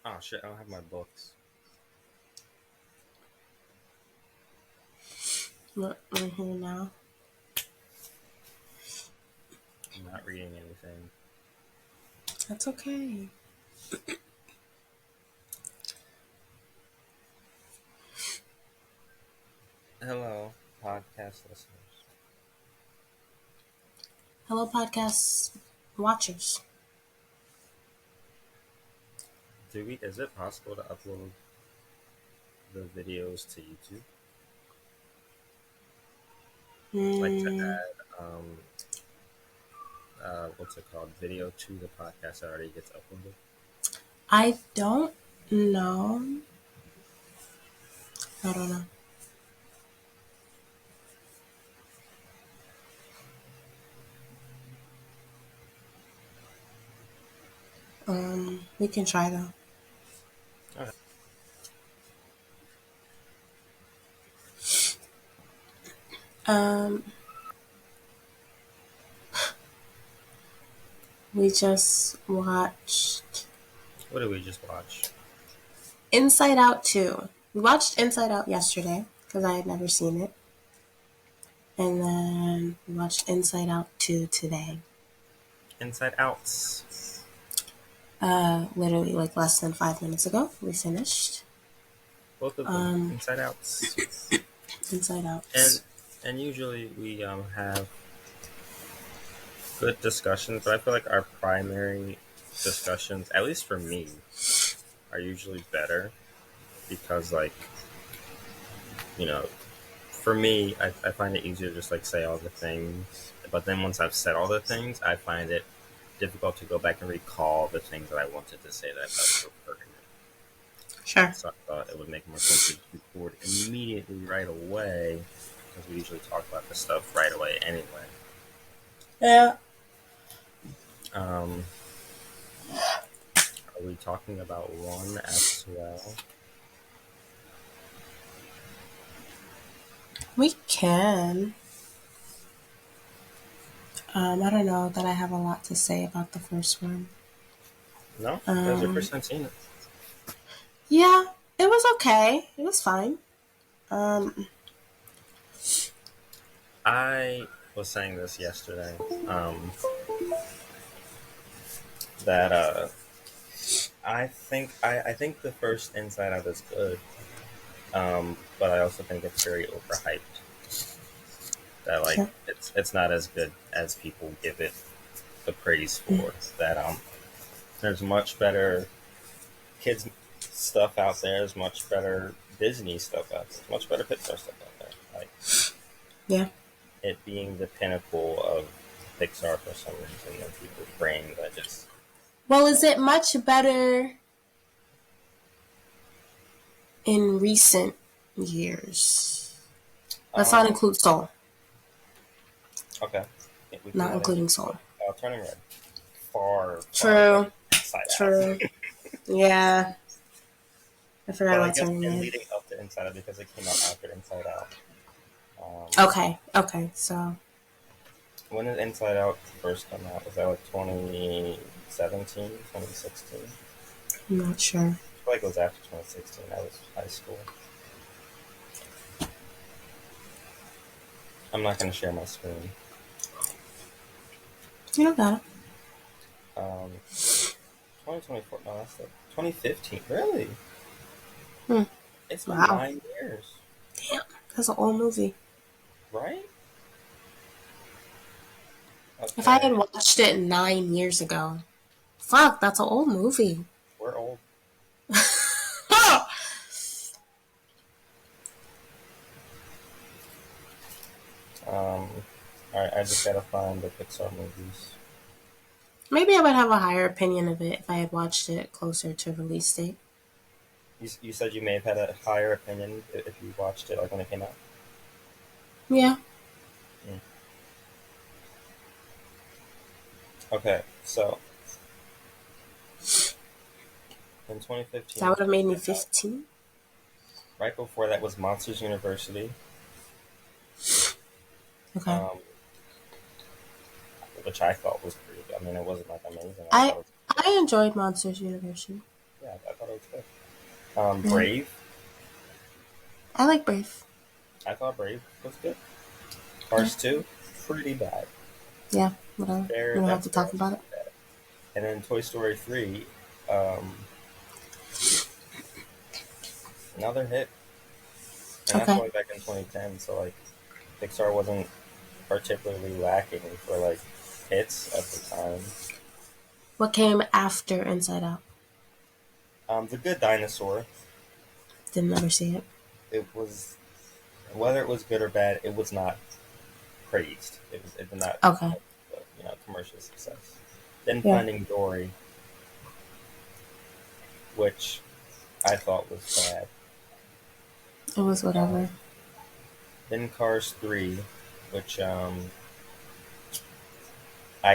Oh shit! I don't have my books. We're here now. I'm not reading anything. That's okay. Hello, podcast listeners. Hello, podcast watchers. Is it possible to upload the videos to YouTube? Like to Hmm. add what's it called? Video to the podcast that already gets uploaded. I don't know. I don't know. We can try though. Okay. Um, we just watched What did we just watch? Inside Out 2. We watched Inside Out yesterday because I had never seen it. And then we watched Inside Out 2 today. Inside Outs. Literally like less than 5 minutes ago. We finished. Both of them. Um, Inside Outs. Inside Out. And usually we have good discussions, but I feel like our primary discussions, at least for me, are usually better because you know for me I find it easier to just say all the things, but then once I've said all the things I find it difficult to go back and recall the things that I wanted to say that I thought were pertinent. Sure. So I thought it would make more sense to record immediately right away because we usually talk about this stuff right away anyway. Yeah. um are we talking about one as well? We can. I don't know that I have a lot to say about the first one. No, that was your Um, first time seeing it. yeah, it was okay. It was fine. Um, I was saying this yesterday. That I think the first Inside Out is good, but I also think it's very overhyped. That sure. it's not as good as people give it the praise for. That there's much better kids stuff out there. There's much better Disney stuff out there. There's much better Pixar stuff out there. Like Yeah. it being the pinnacle of Pixar for some reason in people's brains. I just Well, is it much better in recent years? Let's not um include Soul. okay. We can Not not include including Soul. Turning Red. Far better True. Inside Out. True. Yeah. I forgot But I about guess Turning in Red. leading up to Inside Out because it came out after Inside Out. Okay. Okay. So, When did Inside Out first come out? Was that 2017, 2016? I'm not sure. I feel like it was after 2016. I was high school. I'm not going to share my screen. You know that. 2024. No, that's 2015. Really? Hmm. It's been Wow. 9 years, Damn. That's an old movie. right? If I had Okay. watched it 9 years ago, fuck, that's an old movie. We're old. All right, I just gotta find the Pixar movies. Maybe I would have a higher opinion of it if I had watched it closer to release date. You said you may have had a higher opinion if you watched it when it came out. Yeah. Mm. Okay, so in 2015, That would have made me 15. right before that was Monsters University, Okay. um, which I thought was pretty good. I mean, it wasn't amazing. I thought I it was I enjoyed Monsters University. Yeah, I thought it was good. Yeah. Brave. I like Brave. I thought Brave was good. Yeah. Cars 2, pretty bad. Yeah. Whatever. We don't have to That talk was about it. pretty bad. And then Toy Story 3, um, another hit, and that's Okay. only back in 2010. So like, Pixar wasn't particularly lacking for like hits at the time. What came after Inside Out? The Good Dinosaur. Didn't ever see it. It was whether it was good or bad, it was not praised. It did not Okay. have commercial success. Then Yeah. Finding Dory, which I thought was bad. It was Um, whatever. then Cars 3, which I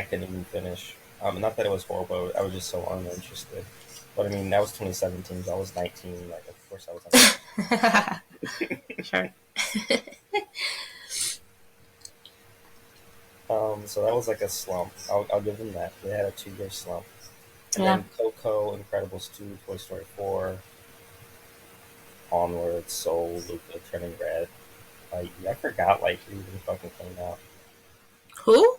couldn't even finish. Not that it was horrible, I was just so uninterested. But I mean, that was 2017, so I was 19. Like, of course, I was Sure. uninterested. So that was like a slump. I'll give them that. They had a 2-year slump. And Yeah. then Coco, Incredibles 2, Toy Story 4, Onward, Soul, Luca, Turning Red. I forgot Lightyear even fucking came out. Who?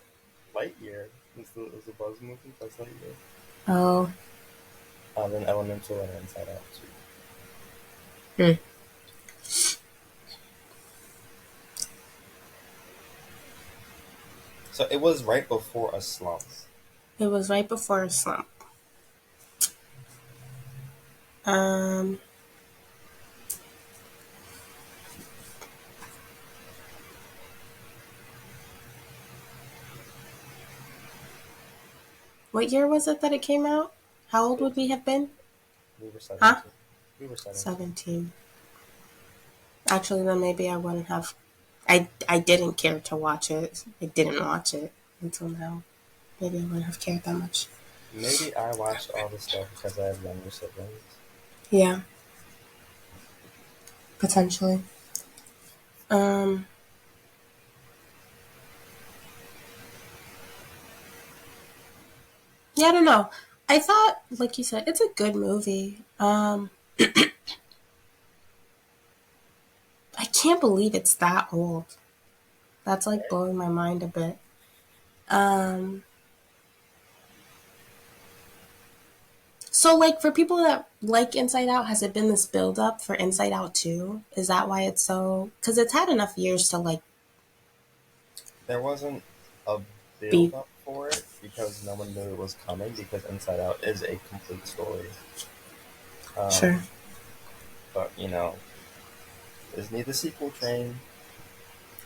Lightyear was the Buzz movie. Buzz Lightyear. Oh. Then Elemental and Inside Out too. Hmm. So it was right before a slump. It was right before a slump. Um. What year was it that it came out? How old would we have been? We were Huh? 17. We were 17. 17. Actually, then maybe I wouldn't have. I didn't care to watch it. I didn't watch it until now. Maybe I wouldn't have cared that much. Maybe I watched all the stuff because I have younger siblings. Yeah, potentially. Um, yeah, I don't know. I thought, like you said, it's a good movie. I can't believe it's that old. That's like blowing my mind a bit. Um, so like for people that like Inside Out, has it been this build up for Inside Out 2? Is that why it's so? Because it's had enough years to like There wasn't a build be up for it because no one knew it was coming because Inside Out is a complete story. sure, Um, but Disney the sequel train.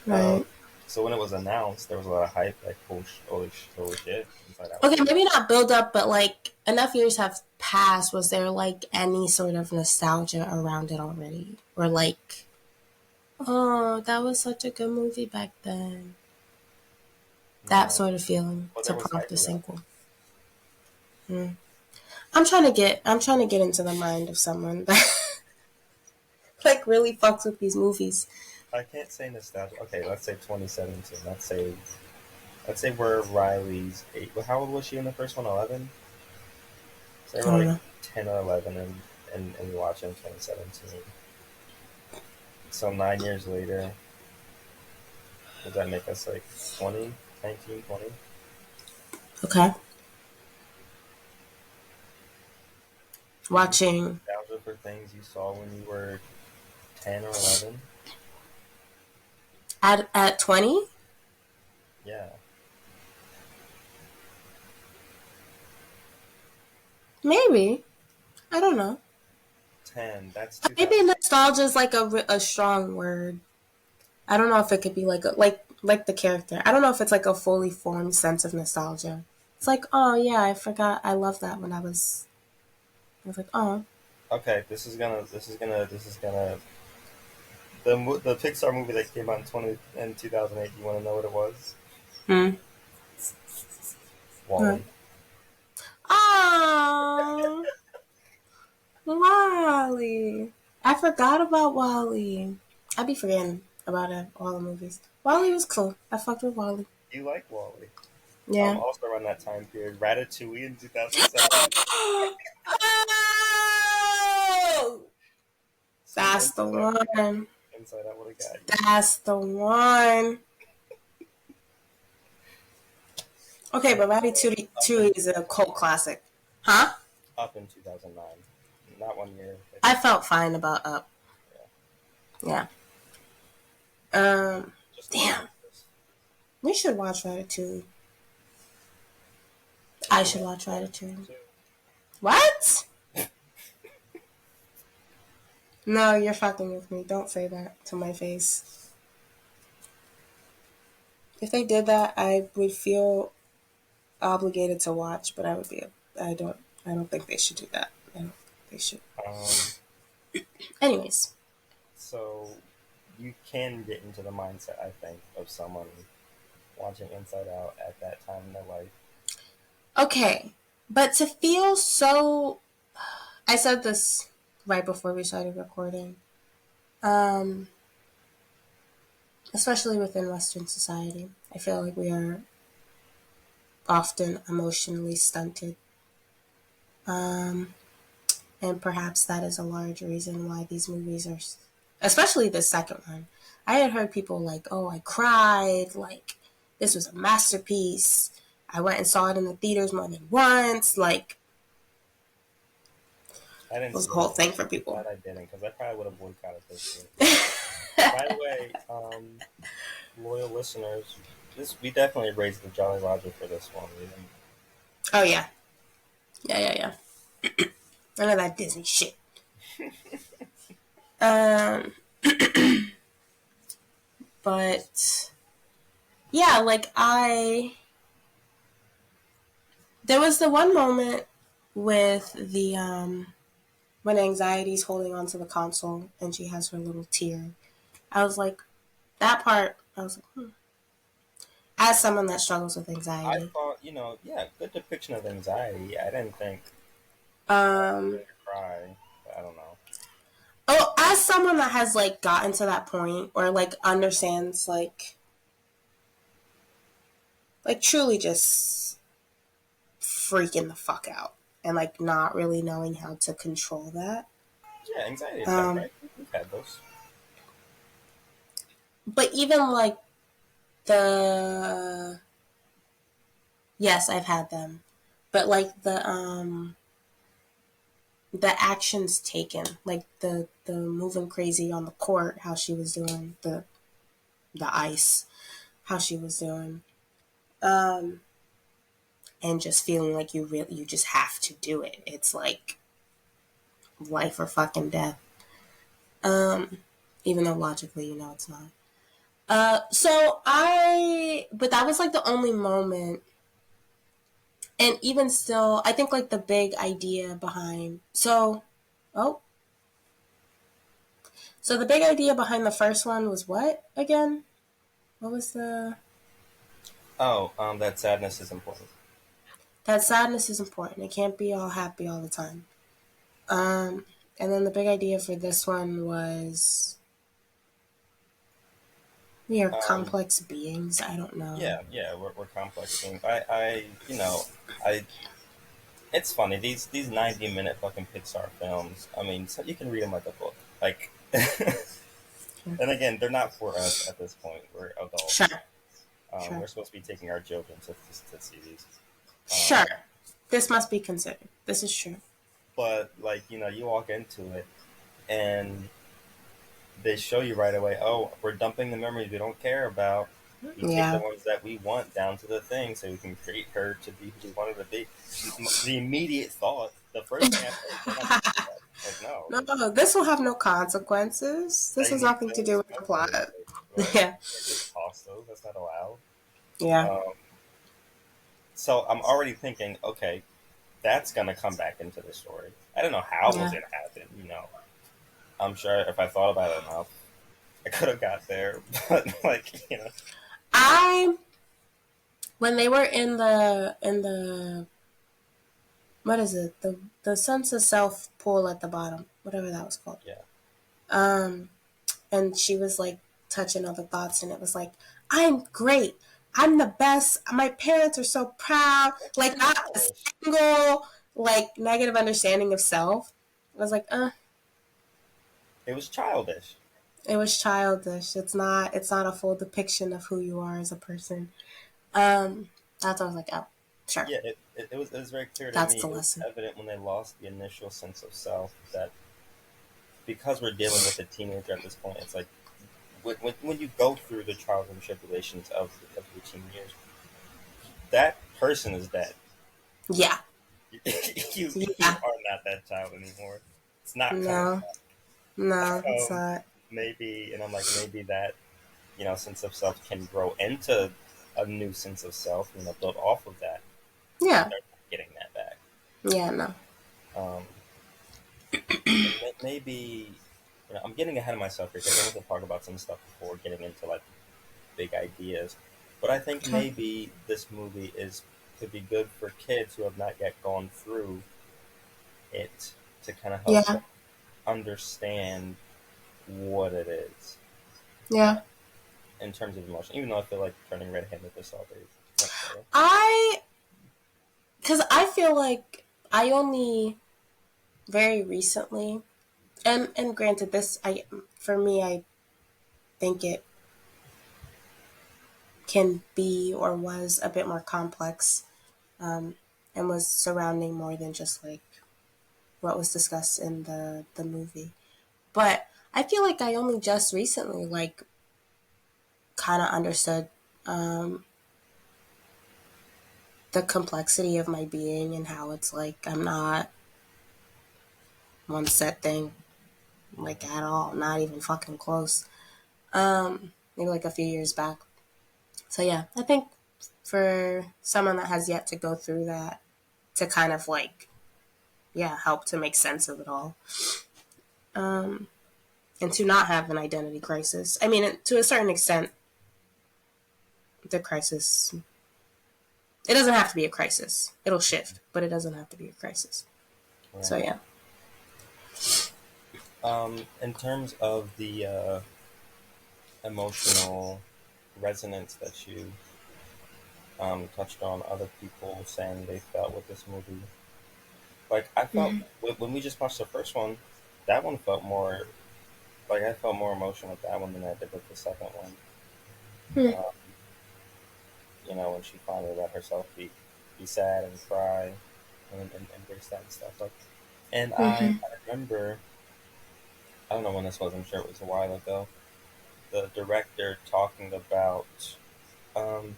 Uh, right? so when it was announced, there was a lot of hype. Like, holy shit, Inside Out Okay, 2. maybe not build up, but like enough years have passed. Was there like any sort of nostalgia around it already, or like, oh, that was such a good movie back then? That No, sort of feeling but to there was prompt hype a around sequel. Hmm. I'm trying to get into the mind of someone that like really fucks with these movies. it. I can't say nostalgia. Okay, let's say 2017. Let's say we're Riley's 8. Well, how old was she in the first one? 11. Say I we're don't like know. 10 or 11, and we watch it in 2017. So 9 years later, would that make us like 20, 19, 20? Okay, Do you watching nostalgia for things you saw when you were 10 or 11? at 20, Yeah. maybe. I don't know. 10. That's Maybe 2008. nostalgia is like a strong word. I don't know if it could be like like the character. I don't know if it's like a fully formed sense of nostalgia. It's like, oh yeah, I forgot. I loved that when I was like, oh, Okay, this is gonna the Pixar movie that came out in 2008. You want to know what it was? hmm, huh. Wally. Oh, Wally. I forgot about Wally. I be forgetting about it, all the movies. Wally was cool. I fucked with Wally. You like Wally? Yeah. Also around that time period, Ratatouille in 2007. See, That's the one. Inside Out would have got you. That's the one. Okay, And but up in 2 is a cult classic. Huh? up in 2009, not 1 year. I felt fine about Up. Yeah, Yeah. Um, just a little damn. bit. We should watch Ratatouille. We I should should watch watch that Ratatouille. too. What? No, you're fucking with me. Don't say that to my face. If they did that, I would feel obligated to watch, but I would be. I don't. I don't think they should do that. I don't think they should. Um, Anyways, so you can get into the mindset, I think, of someone watching Inside Out at that time in their life. okay, but to feel so. I said this right before we started recording. Um, Especially within Western society, I feel like we are often emotionally stunted. Um, and perhaps that is a large reason why these movies are, especially the second one. I had heard people like, oh, I cried, like, this was a masterpiece. I went and saw it in the theaters more than once. Like, I it didn't was see a it. whole thing for I'm people. glad I didn't, because I probably would have boycotted this shit. By the way, loyal listeners, this we definitely raised the Jolly Roger for this one. We didn't. Oh, yeah. Yeah, yeah, yeah. None of that Disney shit. Um, but yeah, like there was the one moment with the when anxiety's holding onto the console and she has her little tear. I was like, that part. I was like, as someone that struggles with I anxiety, thought, yeah, good depiction of anxiety. I didn't think um, to cry. I don't know. oh, as someone that has like gotten to that point or like understands like truly just freaking the fuck out and like not really knowing how to control that. Yeah, anxiety attack, Um, right? We've had those. but even like the yes, I've had them, but like the actions taken, like the moving crazy on the court, how she was doing the ice, how she was doing, um, and just feeling like you just have to do it. It's like life or fucking death. Um, Even though logically you know it's not. But that was like the only moment. And even still, I think like the big idea behind, oh, so the big idea behind the first one was what again? What was Oh, that sadness is important. that sadness is important. It can't be all happy all the time. Um, and then the big idea for this one was we are Um, complex beings. I don't know. yeah, we're complex beings. I. It's funny these 90-minute fucking Pixar films. I mean, so you can read them like a book. Like, and again, they're not for us at this point. We're Sure, adults. sure, We're supposed to be taking our children to see these. sure. This must be considered. This is true. But like you walk into it and they show you right away. Oh, we're dumping the memories we don't care about. We take the Yeah. ones that we want down to the thing, so we can create her to be who we want her to be. The immediate thought, the first thing I say, we're not gonna do that. Like no, like No, this will have no consequences. This they has need nothing to do those. with the plot. Okay, like Yeah. just toss those. That's not allowed. Yeah. Um, so I'm already thinking, okay, that's gonna come back into the story. I don't know how it was Yeah. gonna happen. I'm sure if I thought about it enough, I could have got there. But like. I when they were in the what is it? The sense of self pool at the bottom, whatever that was called. Yeah. Um and she was like touching all the thoughts and it was like, I'm great. I'm the best. My parents are so proud. That's Like pretty not a polished. single like negative understanding of self. I was like, It was childish. It was childish. It's not a full depiction of who you are as a person. That's why I was like, oh, sure. Yeah, it was very clear to That's me. the It was lesson. evident when they lost the initial sense of self that because we're dealing with a teenager at this point, it's like when you go through the trials and tribulations of your teen years, that person is dead. Yeah. You Yeah. are not that child anymore. It's not coming No. No, back. it's not. Maybe, and I'm like, maybe that sense of self can grow into a new sense of self. Build off of that, but Yeah. they're not getting that back. Yeah, no. Um, and maybe I'm getting ahead of myself here because I want to talk about some stuff before getting into like big ideas. But I think Okay. maybe this movie is could be good for kids who have not yet gone through it to kind of help them Yeah. understand what it is Yeah. in terms of emotion. Even though I feel like turning red-handed this all day is much better. I, because I feel like I only very recently, and granted, this, for me, I think it can be or was a bit more complex, and was surrounding more than just like what was discussed in the movie. But I feel like I only just recently like kind of understood um, the complexity of my being and how it's like I'm not one set thing like Mm-hmm. at all, not even fucking close. Maybe like a few years back. So yeah, I think for someone that has yet to go through that to kind of like yeah help to make sense of it all, and to not have an identity crisis. I mean, to a certain extent, the crisis. It doesn't have to be a crisis. It'll shift, but it doesn't have to be a crisis. So Right. yeah. In terms of the emotional resonance that you touched on, other people saying they felt with this movie, like I felt when we just watched the first one, that one felt more like I felt more emotion with that one than I did with the second one. Hmm. Um, when she finally let herself be sad and cry and embrace that and stuff like. And I remember I don't know when this was. I'm sure it was a while ago. The director talking about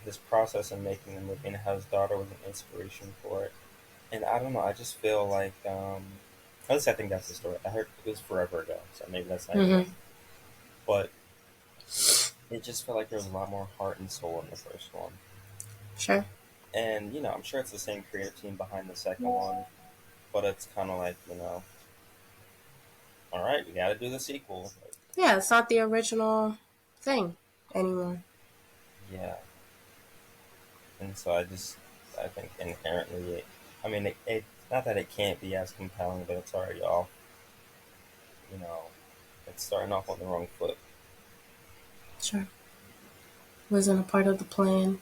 his process in making the movie and how his daughter was an inspiration for it. And I don't know. I just feel like at least I think that's the story. I heard it was forever ago, so maybe that's not even right. Mm-hmm. But it just felt like there was a lot more heart and soul in the first one. Sure. And I'm sure it's the same creative team behind the second one, but it's kind of like all right, we got to do the sequel. Like, Yeah, it's not the original thing anymore. yeah, and so I think inherently, I mean, it not that it can't be as compelling, but it's already off. You know, it's starting off on the wrong foot. Sure. Wasn't a part of the plan.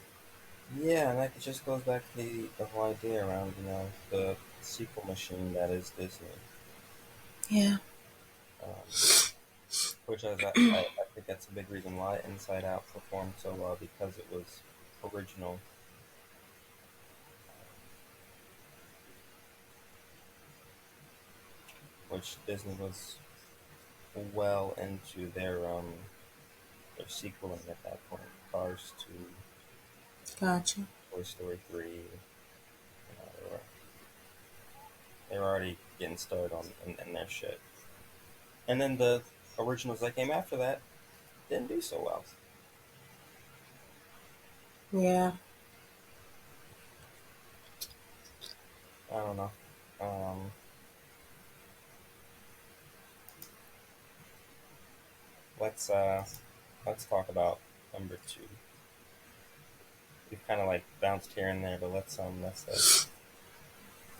Yeah, and like it just goes back to the whole idea around the sequel machine that is Disney, Yeah. um, which I think that's a big reason why Inside Out performed so well because it was original. Which Disney was well into their sequeling at that point. Cars 2, Gotcha. Toy Story 3. They were already getting started in their shit. And then the originals that came after that didn't do so well. Yeah. I don't know. Um, let's uh, let's talk about number 2. We've kind of like bounced here and there, but let's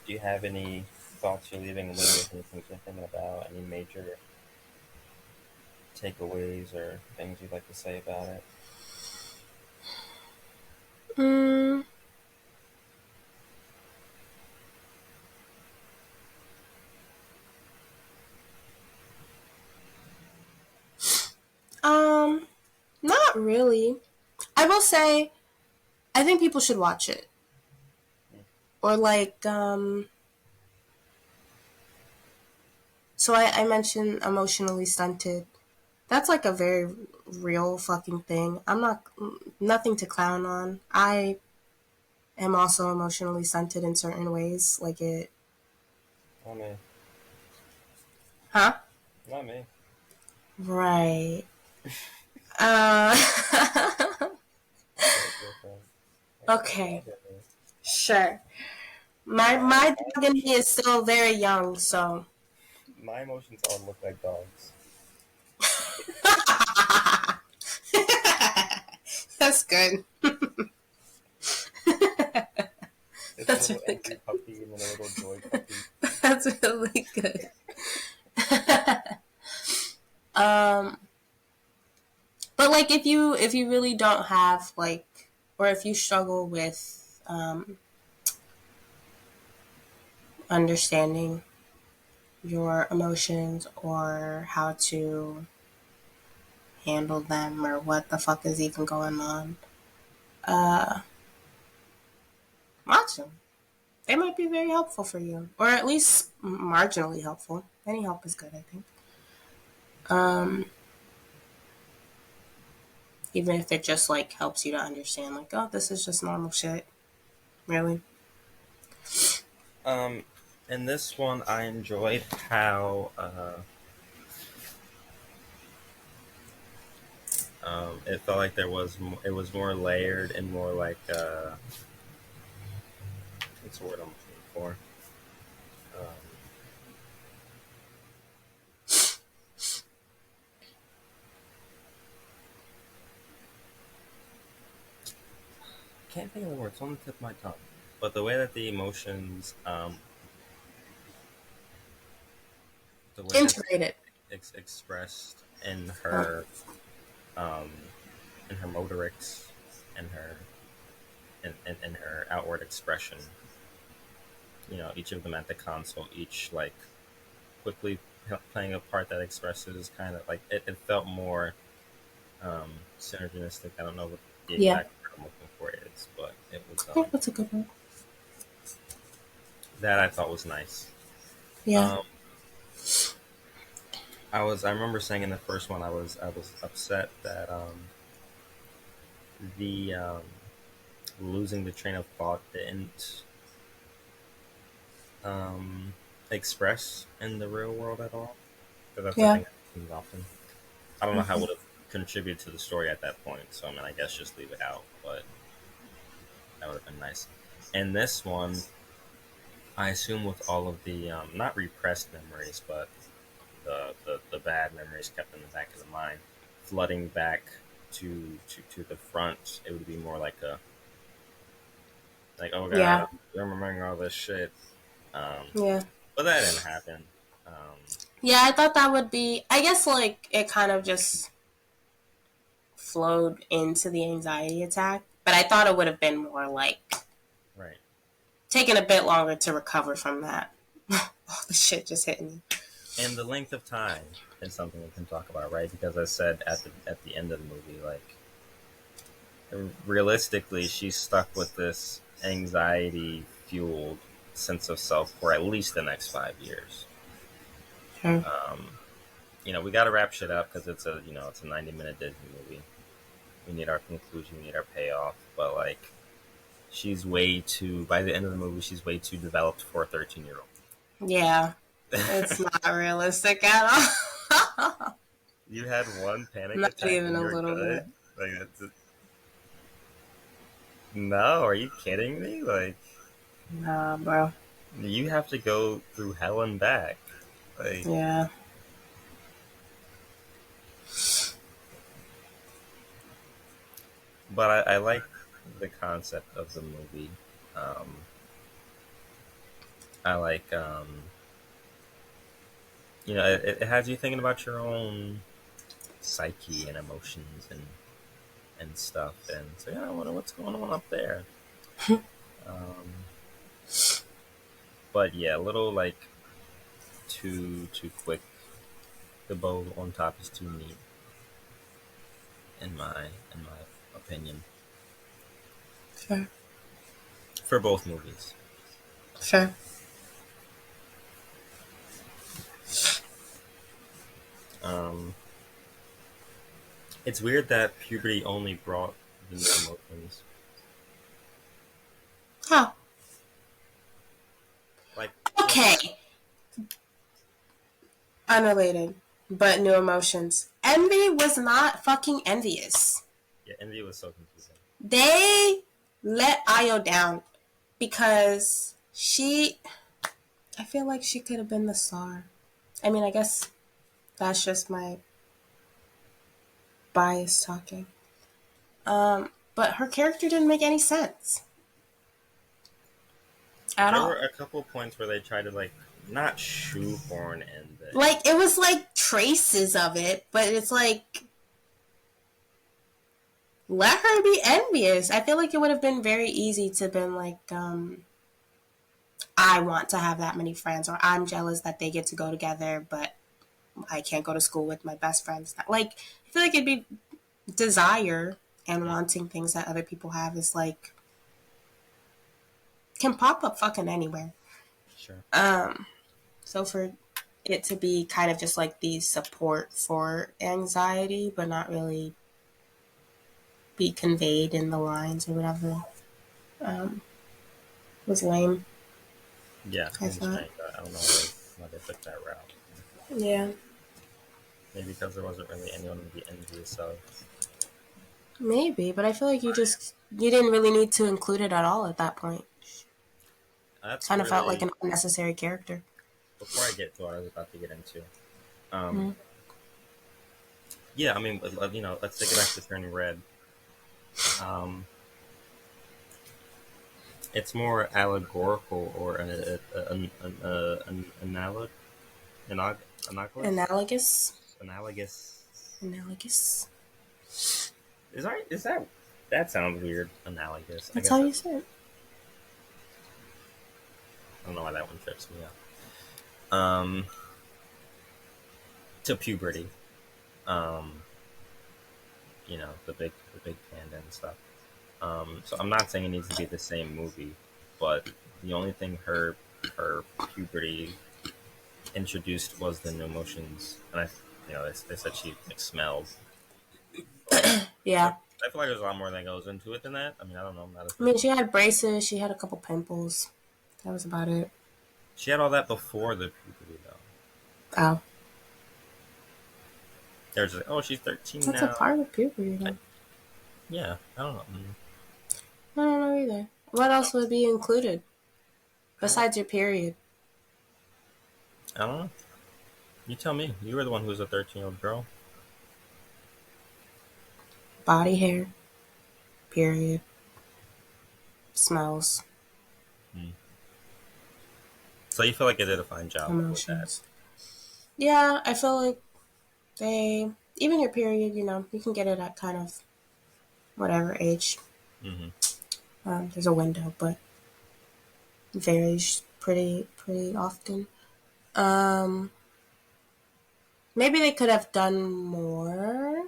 do you have any thoughts you're leaving away with? Anything you're thinking about? Any major takeaways or things you'd like to say about it? Mm, really. I will say, I think people should watch it. Or like, so I mentioned emotionally stunted. That's like a very real fucking thing. I'm not, nothing to clown on. I am also emotionally stunted in certain ways. Like it, Not me. huh? Not me. Right. Uh, Go, girlfriend. Like, stop okay, bothering me. sure. My My, my my dog in me is still very young, so my emotions all look like dogs. that's good. It's a That's little really angry good. puppy and then a little joy puppy. That's really good. Um, but like if you really don't have like, or if you struggle with understanding your emotions or how to handle them or what the fuck is even going on, uh, watch them. They might be very helpful for you, or at least marginally helpful. Any help is good, I think. Um, Even if it just like helps you to understand, like, oh, this is just normal shit. Really? Um, in this one, I enjoyed how it felt like it was more layered and more like what's the word I'm looking for? Um, can't think of the word. It's on the tip of my tongue. But the way that the emotions, the way that Integrated. expressed Oh, um, in her motorics, and in her outward expression. You know, each of them at the console, each like quickly playing a part that expresses kind of like it felt more synergistic. I don't know what the yeah. exact word I'm looking for is, but it was Yeah, that's a good one. that I thought was nice. Yeah. Um, I remember saying in the first one I was upset that the losing the train of thought didn't um, express in the real world at all. Because that's the Yeah. thing that happens often. I don't know how it Hmm. would have contributed to the story at that point. So I mean, I guess just leave it out. But that would have been nice. And this one, I assume with all of the not repressed memories, but the bad memories kept in the back of the mind, flooding back to the front, it would be more like a like oh god, Yeah. I'm remembering all this shit. Um, Yeah. but that didn't happen. Um, Yeah, I thought that would be, I guess, like, it kind of just flowed into the anxiety attack. But I thought it would have been more like right. taking a bit longer to recover from that. All the shit just hitting me. And the length of time is something we can talk about, right? Because I said at the end of the movie, like realistically, she's stuck with this anxiety fueled sense of self for at least the next 5 years. Sure. Um, you know, we got to wrap shit up because it's a it's a 90-minute Disney movie. We need our conclusion, we need our payoff, but like she's way too by the end of the movie she's way too developed for a 13-year Yeah. It's old. not realistic at all. You had one panic Not attack even and a you're little bit. good. Like no, are you kidding me? Like Nah, bro. you have to go through hell and back. Like, Yeah. but I like the concept of the movie. Um, I like it has you thinking about your own psyche and emotions and stuff, and so yeah, I wonder what's going on up there. Um, but yeah, a little like too quick. The bow on top is too neat. in my opinion, Fair. for both movies. Fair. Um, it's weird that puberty only brought the new emotions. Huh. Like, so Okay. Unrelated, but new emotions. Envy was not fucking envious. yeah, Envy was so confusing. They let Io down because I feel like she could have been the star. I mean, I guess that's just my bias talking. But her character didn't make any sense at There were all. a couple points where they tried to like not shoehorn in the Like, it was like traces of it, but it's like, let her be envious. I feel like it would have been very easy to have been like, I want to have that many friends, or I'm jealous that they get to go together, but I can't go to school with my best friends. Like, I feel like it'd be desire and wanting things that other people have is like, can pop up fucking anywhere. sure. So for it to be kind of just like the support for anxiety, but not really be conveyed in the lines or whatever, was lame, Yeah, I it was thought. strange. I don't know why they took that route. Yeah, Maybe because there wasn't really anyone to be envious of. maybe, but I feel like you didn't really need to include it at all at that point. That's Kind of felt like really an unnecessary character. before I get to what I was about to get into. Um, Mm. yeah, I mean, let's take it back to Turning Red. Um, it's more allegorical or an analogous, Analogous. analogous. Analogous. Is that that sounds weird? Analogous. I That's guess how that's, you say it. I don't know why that one trips me up. To puberty. Um, the big panda and stuff. So I'm not saying it needs to be the same movie, but the only thing her puberty introduced was the new emotions, and they said she like smelled, but I, Yeah. I feel like there's a lot more that goes into it than that. I mean, I don't know, I'm not a I mean, physician. she had braces. She had a couple pimples. That was about it. She had all that before the puberty though. Oh, They're just like, oh, she's 13 that's a now. part of puberty, I, though. yeah, I don't know. I don't know either. What else would be included I don't, besides your period? I don't know. You tell me. You were the one who was a 13-year-old girl. Body hair, period, smells, Hmm. So you feel like it did a fine job with that. emotions. Yeah, I feel like even your period, you can get it at kind of whatever age. Hmm. There's a window, but it varies pretty often. Um, Maybe they could have done more,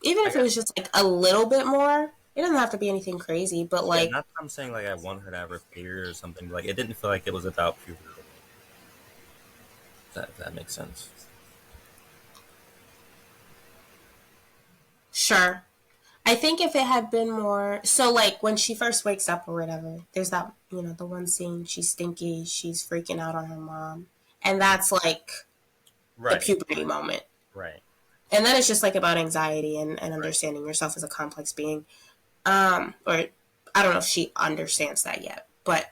even I if it guess. was just like a little bit more. It doesn't have to be anything crazy, but Yeah, like, not that I'm saying like I want her to have her period or something. Like it didn't feel like it was about puberty to me. If that makes sense. sure. I think if it had been more, so like when she first wakes up or whatever, there's that, the one scene, she's stinky, she's freaking out on her mom. And that's like the Right. puberty moment. Right. And then it's just like about anxiety and Right. understanding yourself as a complex being. Or I don't know if she understands that yet, but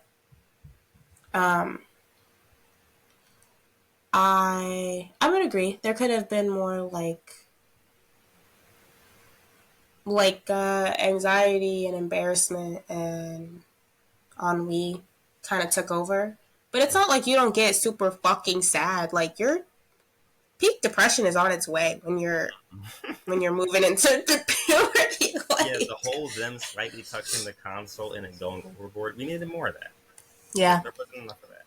I would agree. There could have been more anxiety and embarrassment and ennui kind of took over. But it's not like you don't get super fucking sad. Like your peak depression is on its way when you're moving into the puberty. Yeah, the Like, whole them slightly touching the console and it going overboard. We needed more of that. yeah, There wasn't enough of that.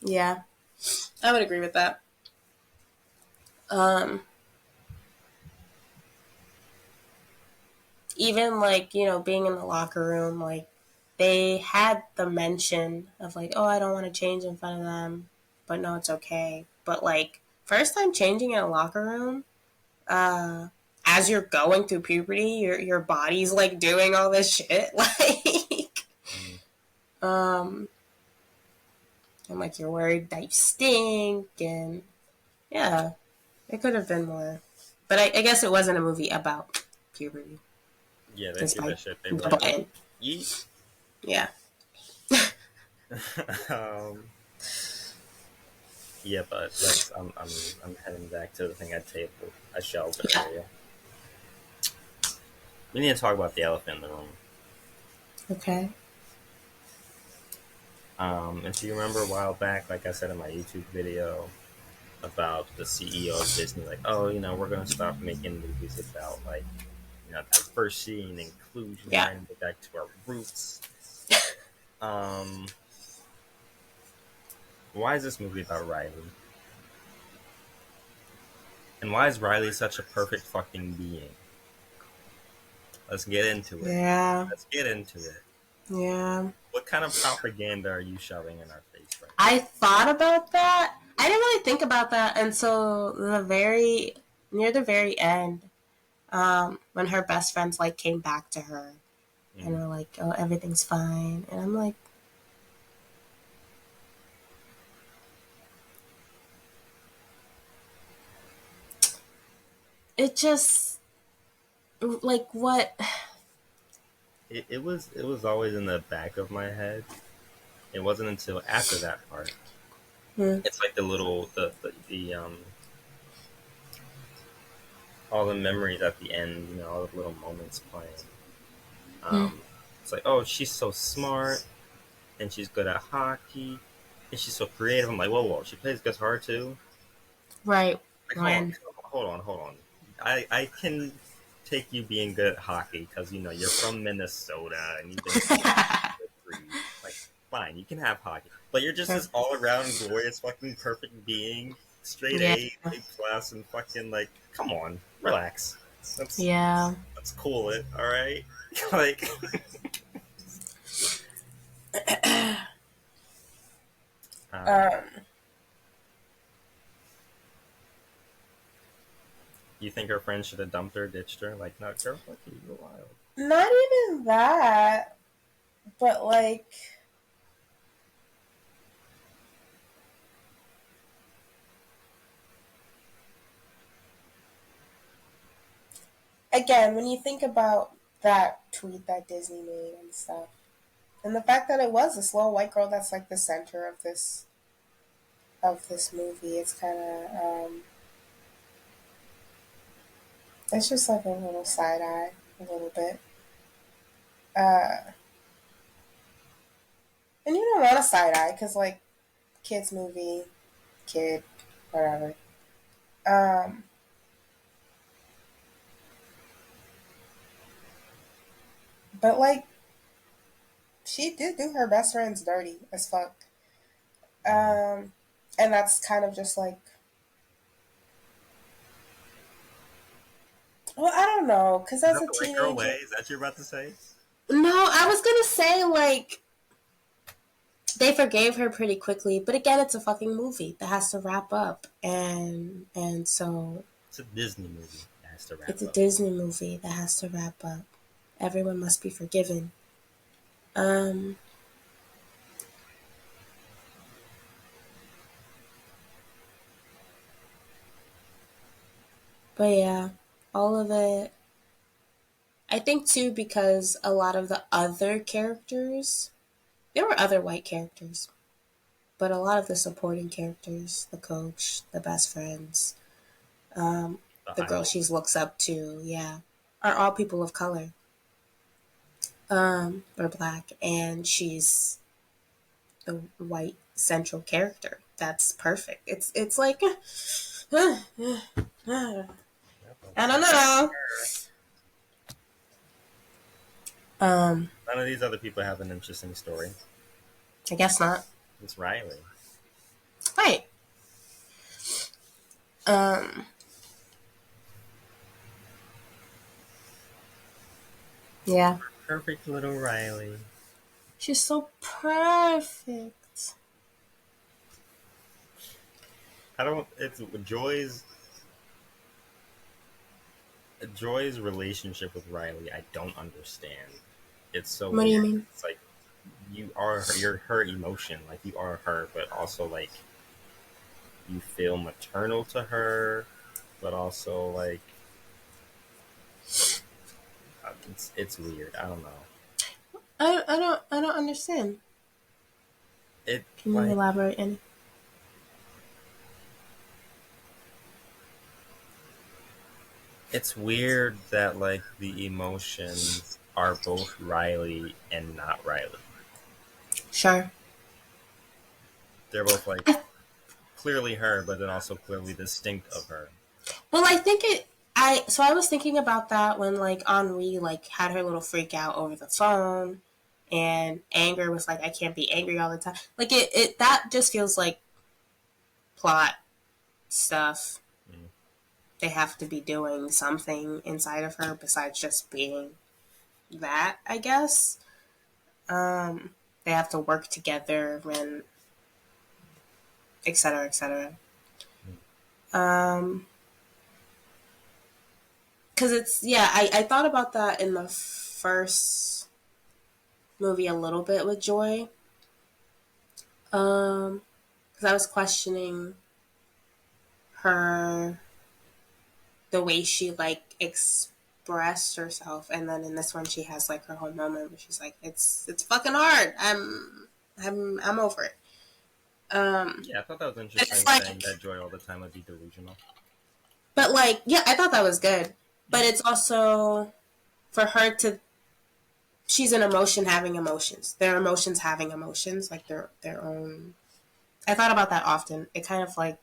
yeah, I would agree with that. Um, even like, being in the locker room, like they had the mention of like, oh, I don't want to change in front of them, but no, it's okay. But like first time changing in a locker room, uh, as you're going through puberty, your body's like doing all this shit, like, Mm. um, and like you're worried that you stink, and yeah, it could have been more, but I guess it wasn't a movie about puberty, Yeah, they see despite that shit, they the run. button. Yeet. Yeah. um, yeah, but I'm heading back to the thing I shelved Yeah. earlier. We need to talk about the elephant in the room. Okay. If you remember a while back, like I said in my YouTube video about the CEO of Disney, like, oh, we're gonna stop making movies about like, diversity and inclusion. We're Yeah. gonna get back to our roots. Um, why is this movie about Riley? And why is Riley such a perfect fucking being? Let's get into it. Yeah. Let's get into it. Yeah. What kind of propaganda are you shoving in our face right I thought about that. I didn't really think about that until near the very end, when her best friends like came back to her now? and were like, "Oh, everything's fine," and I'm like, it just like what? It was always in the back of my head. It wasn't until after that part. Hmm. It's like the little the all the memories at the end. All the little moments playing. Hmm. Um, it's like, oh, she's so smart and she's good at hockey and she's so creative. I'm like, whoa, whoa, she plays guitar too. Right Like, when? hold on. I can take you being good at hockey because you're from Minnesota and you've been playing for 3 years. Like, fine, you can have hockey, but you're just this all around glorious fucking perfect being, straight Yeah. A plus, and fucking like, come on, relax. Let's Yeah. let's cool it, all right? Like, um, Um, you think her friend should have dumped her, ditched her? Like, no, girl, fuck you, you're wild. Not even that, but like again, when you think about that tweet that Disney made and stuff, and the fact that it was this little white girl that's like the center of this movie, it's kind of it's just like a little side eye, a little bit. Uh, and you don't want a side eye because like kids movie, kid, whatever. Um, but like she did do her best friends dirty as fuck. Mm. And that's kind of just like, well, I don't know, because Is as that a the white girl way? teenager, Is that what you're about to say? no, I was gonna say like they forgave her pretty quickly, but again, it's a fucking movie that has to wrap up, and so It's a Disney movie. It has to it's wrap a up. Disney movie that has to wrap up. Everyone must be forgiven. Um, but yeah, all of it. I think too because a lot of the other characters, there were other white characters, but a lot of the supporting characters, the coach, the best friends, um, The the girl idol. she looks up to, yeah, are all people of color, or black, and she's the white central character. That's perfect. It's like I Yep, don't that's know. her. Um, None of these other people have an interesting story. I guess not. It's Riley. Right. Um, Yeah. Perfect little Riley. She's so perfect. I don't. It's Joy's relationship with Riley. I don't understand. It's so What do you weird. mean? It's like you're her emotion. Like you are her, but also like you feel maternal to her, but also like it's weird. I don't know. I don't understand. It Can you like elaborate any? it's weird that like the emotions are both Riley and not Riley. Sure. They're both like clearly her, but then also clearly distinct of her. Well, I think it. I was thinking about that when like Henri like had her little freak out over the phone, and Anger was like, I can't be angry all the time. Like it that just feels like plot stuff. Mm. They have to be doing something inside of her besides just being that. I guess. They have to work together and etc. etc. Um, because it's yeah. I thought about that in the first movie a little bit with Joy. Because I was questioning her, the way she like expressed herself, and then in this one she has like her whole moment where she's like, it's fucking hard. I'm over it. Yeah, I thought that was But it's interesting saying like, that Joy all the time would be delusional. but like, yeah, I thought that was good. But Yeah. it's also for her to, she's an emotion having emotions. Their emotions having emotions, like their own. I thought about that often. It kind of like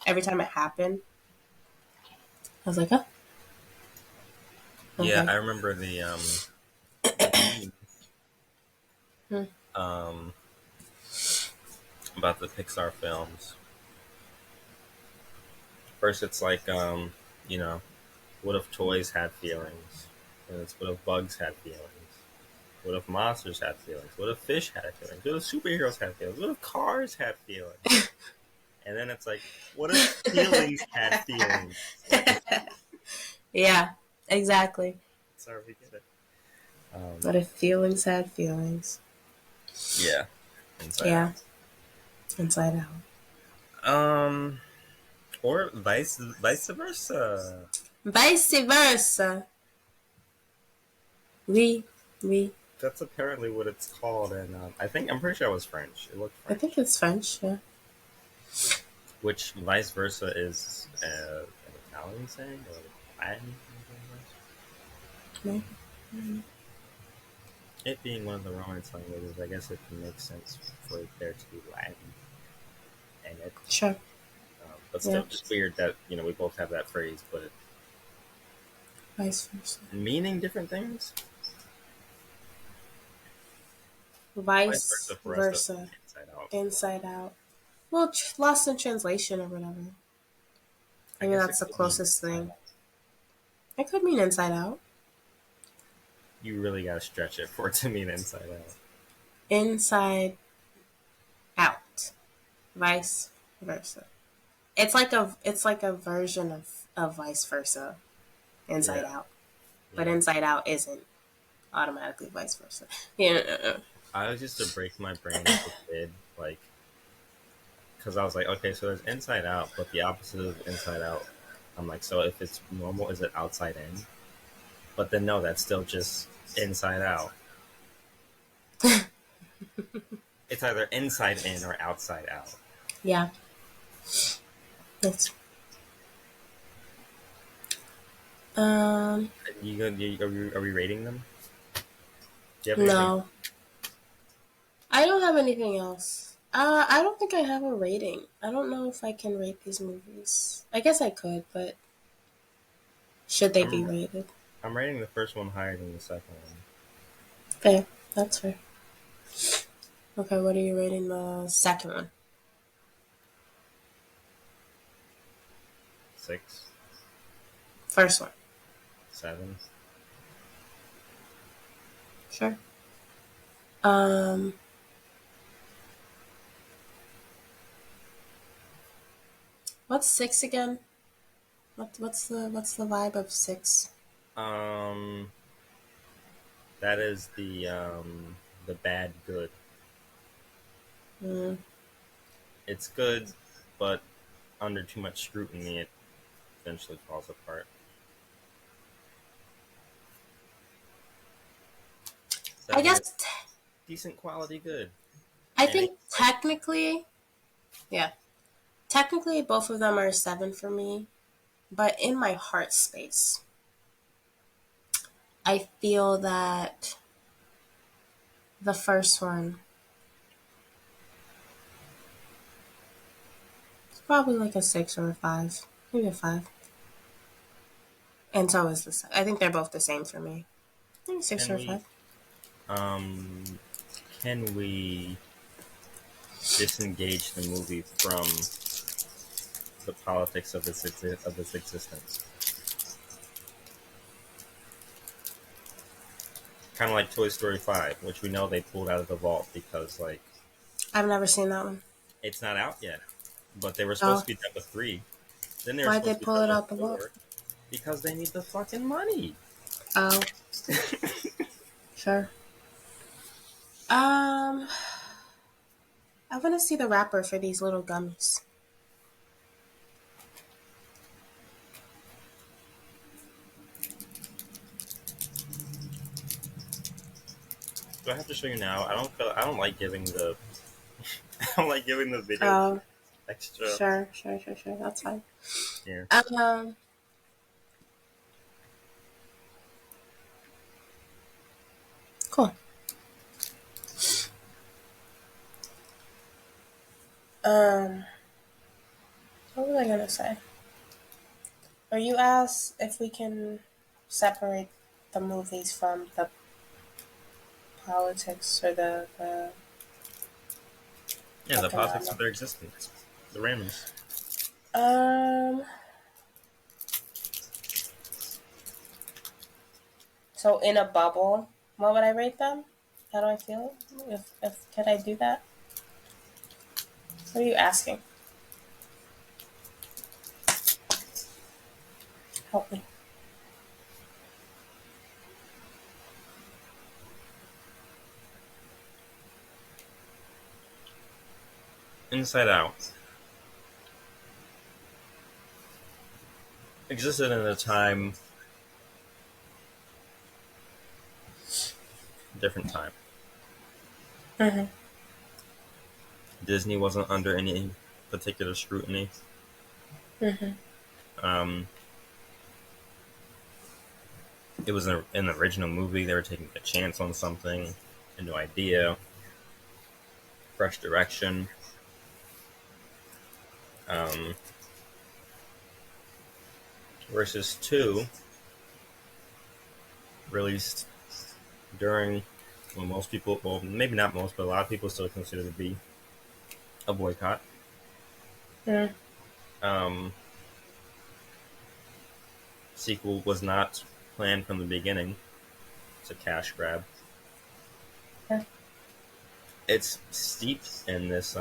every time it happened, I was like, oh, Yeah, okay. I remember the meme Hmm. um about the Pixar films. First, it's like you know, what if toys had feelings? And it's what if bugs had feelings? What if monsters had feelings? What if fish had feelings? What if superheroes had feelings? What if cars had feelings? And then it's like, what if feelings had feelings? Like, Yeah, exactly. sorry, we get it. What if feelings had feelings? Yeah, Inside Yeah, Out. inside out. Um, or vice versa. Vice versa. Oui, oui. That's apparently what it's called, and I'm pretty sure it was French. It looked I think French. it's French, yeah. Which vice versa is an Italian saying or Latin? Maybe. It being one of the Romance languages, I guess it can make sense for there to be Latin in it. Sure. But Yeah. still, just weird that we both have that phrase, but Vice versa. meaning different things. Vice versa Vice for us doesn't versa. mean inside out. Inside out. Well, lost in translation or whatever. I Maybe guess it that's the could mean closest inside thing. out. It could mean inside out. You really gotta stretch it for it to mean inside out. Inside out. Vice versa. It's like a version of vice versa. Inside Yeah, out. But yeah. inside out isn't automatically vice versa. Yeah. I was used to break my brain as a kid, like because I was like, okay, so there's inside out, but the opposite of inside out. I'm like, so if it's normal, is it outside in? But then no, that's still just inside out. It's either inside in or outside out. Yeah. It's Are we rating them? Do you have anything? no. I don't have anything else. I don't think I have a rating. I don't know if I can rate these movies. I guess I could, but should they be I'm rated? I'm rating the first one higher than the second one. Fair. That's fair. Okay, what are you rating the second one? 6, First one. 7. Sure. Um, what's six again? What's the vibe of six? Um, that is the bad good. Mm. It's good, but under too much scrutiny, it eventually falls apart. I Seven is guess decent quality good, I and think it's like technically, yeah, technically both of them are a seven for me. But in my heart space, I feel that the first one is probably like a six or a five, maybe a five. And so is this. I think they're both the same for me. Maybe six can or a we five. um can we disengage the movie from the politics of its existence? Kind of like Toy Story 5, which we know they pulled out of the vault because like I've never seen that one. it's not out yet. But they were supposed Oh, to be done with 3. Then they were why'd they supposed to be pull done it with out the vault? 4 because they need the fucking money. Oh, sure. Um, I want to see the wrapper for these little gummies. Do I have to show you now? I don't like giving the I don't like giving the video Oh, extra sure. That's fine. here. Um, cool. Um, what was I gonna say? Or you asked if we can separate the movies from the politics or the Yeah, the politics of economic. their existence. The randoms. Um, so in a bubble, what would I rate them? How do I feel? If could I do that? What are you asking? Help me. Inside Out existed in a time, different time. Mm-hmm. Disney wasn't under any particular scrutiny. Mm-hmm. Um, it was an original movie. They were taking a chance on something, a new idea, fresh direction. Um, versus 2, released during when most people, well, maybe not most, but a lot of people still consider it to be a boycott. Mm-hmm. Um, sequel was not planned from the beginning. It's a cash grab. Yeah. It's steeped in this.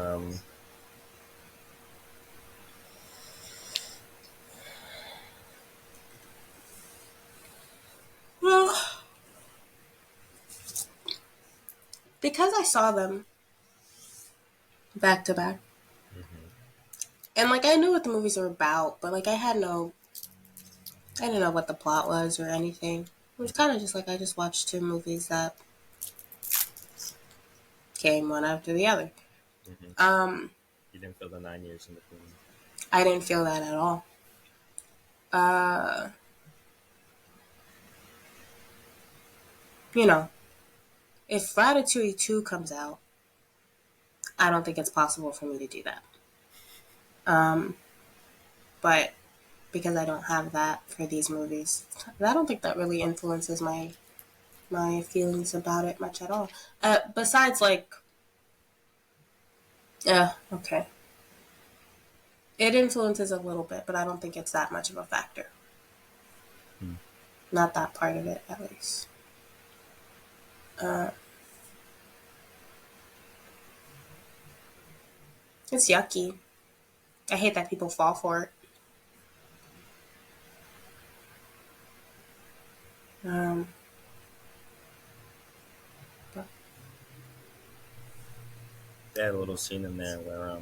Well, because I saw them back to back, Mhm. and like I knew what the movies were about, but like I didn't know what the plot was or anything. It was kind of just like I just watched two movies that came one after the other. Mhm. Um, You didn't feel the 9 years in between. I didn't feel that at all. Uh, you know, if Ratatouille 2 comes out, I don't think it's possible for me to do that. Um, but because I don't have that for these movies, I don't think that really influences my feelings about it much at all. Besides, like, yeah, okay, it influences a little bit, but I don't think it's that much of a factor. Hmm. Not that part of it, at least. Uh, it's yucky. I hate that people fall for it. But They had a little scene in there where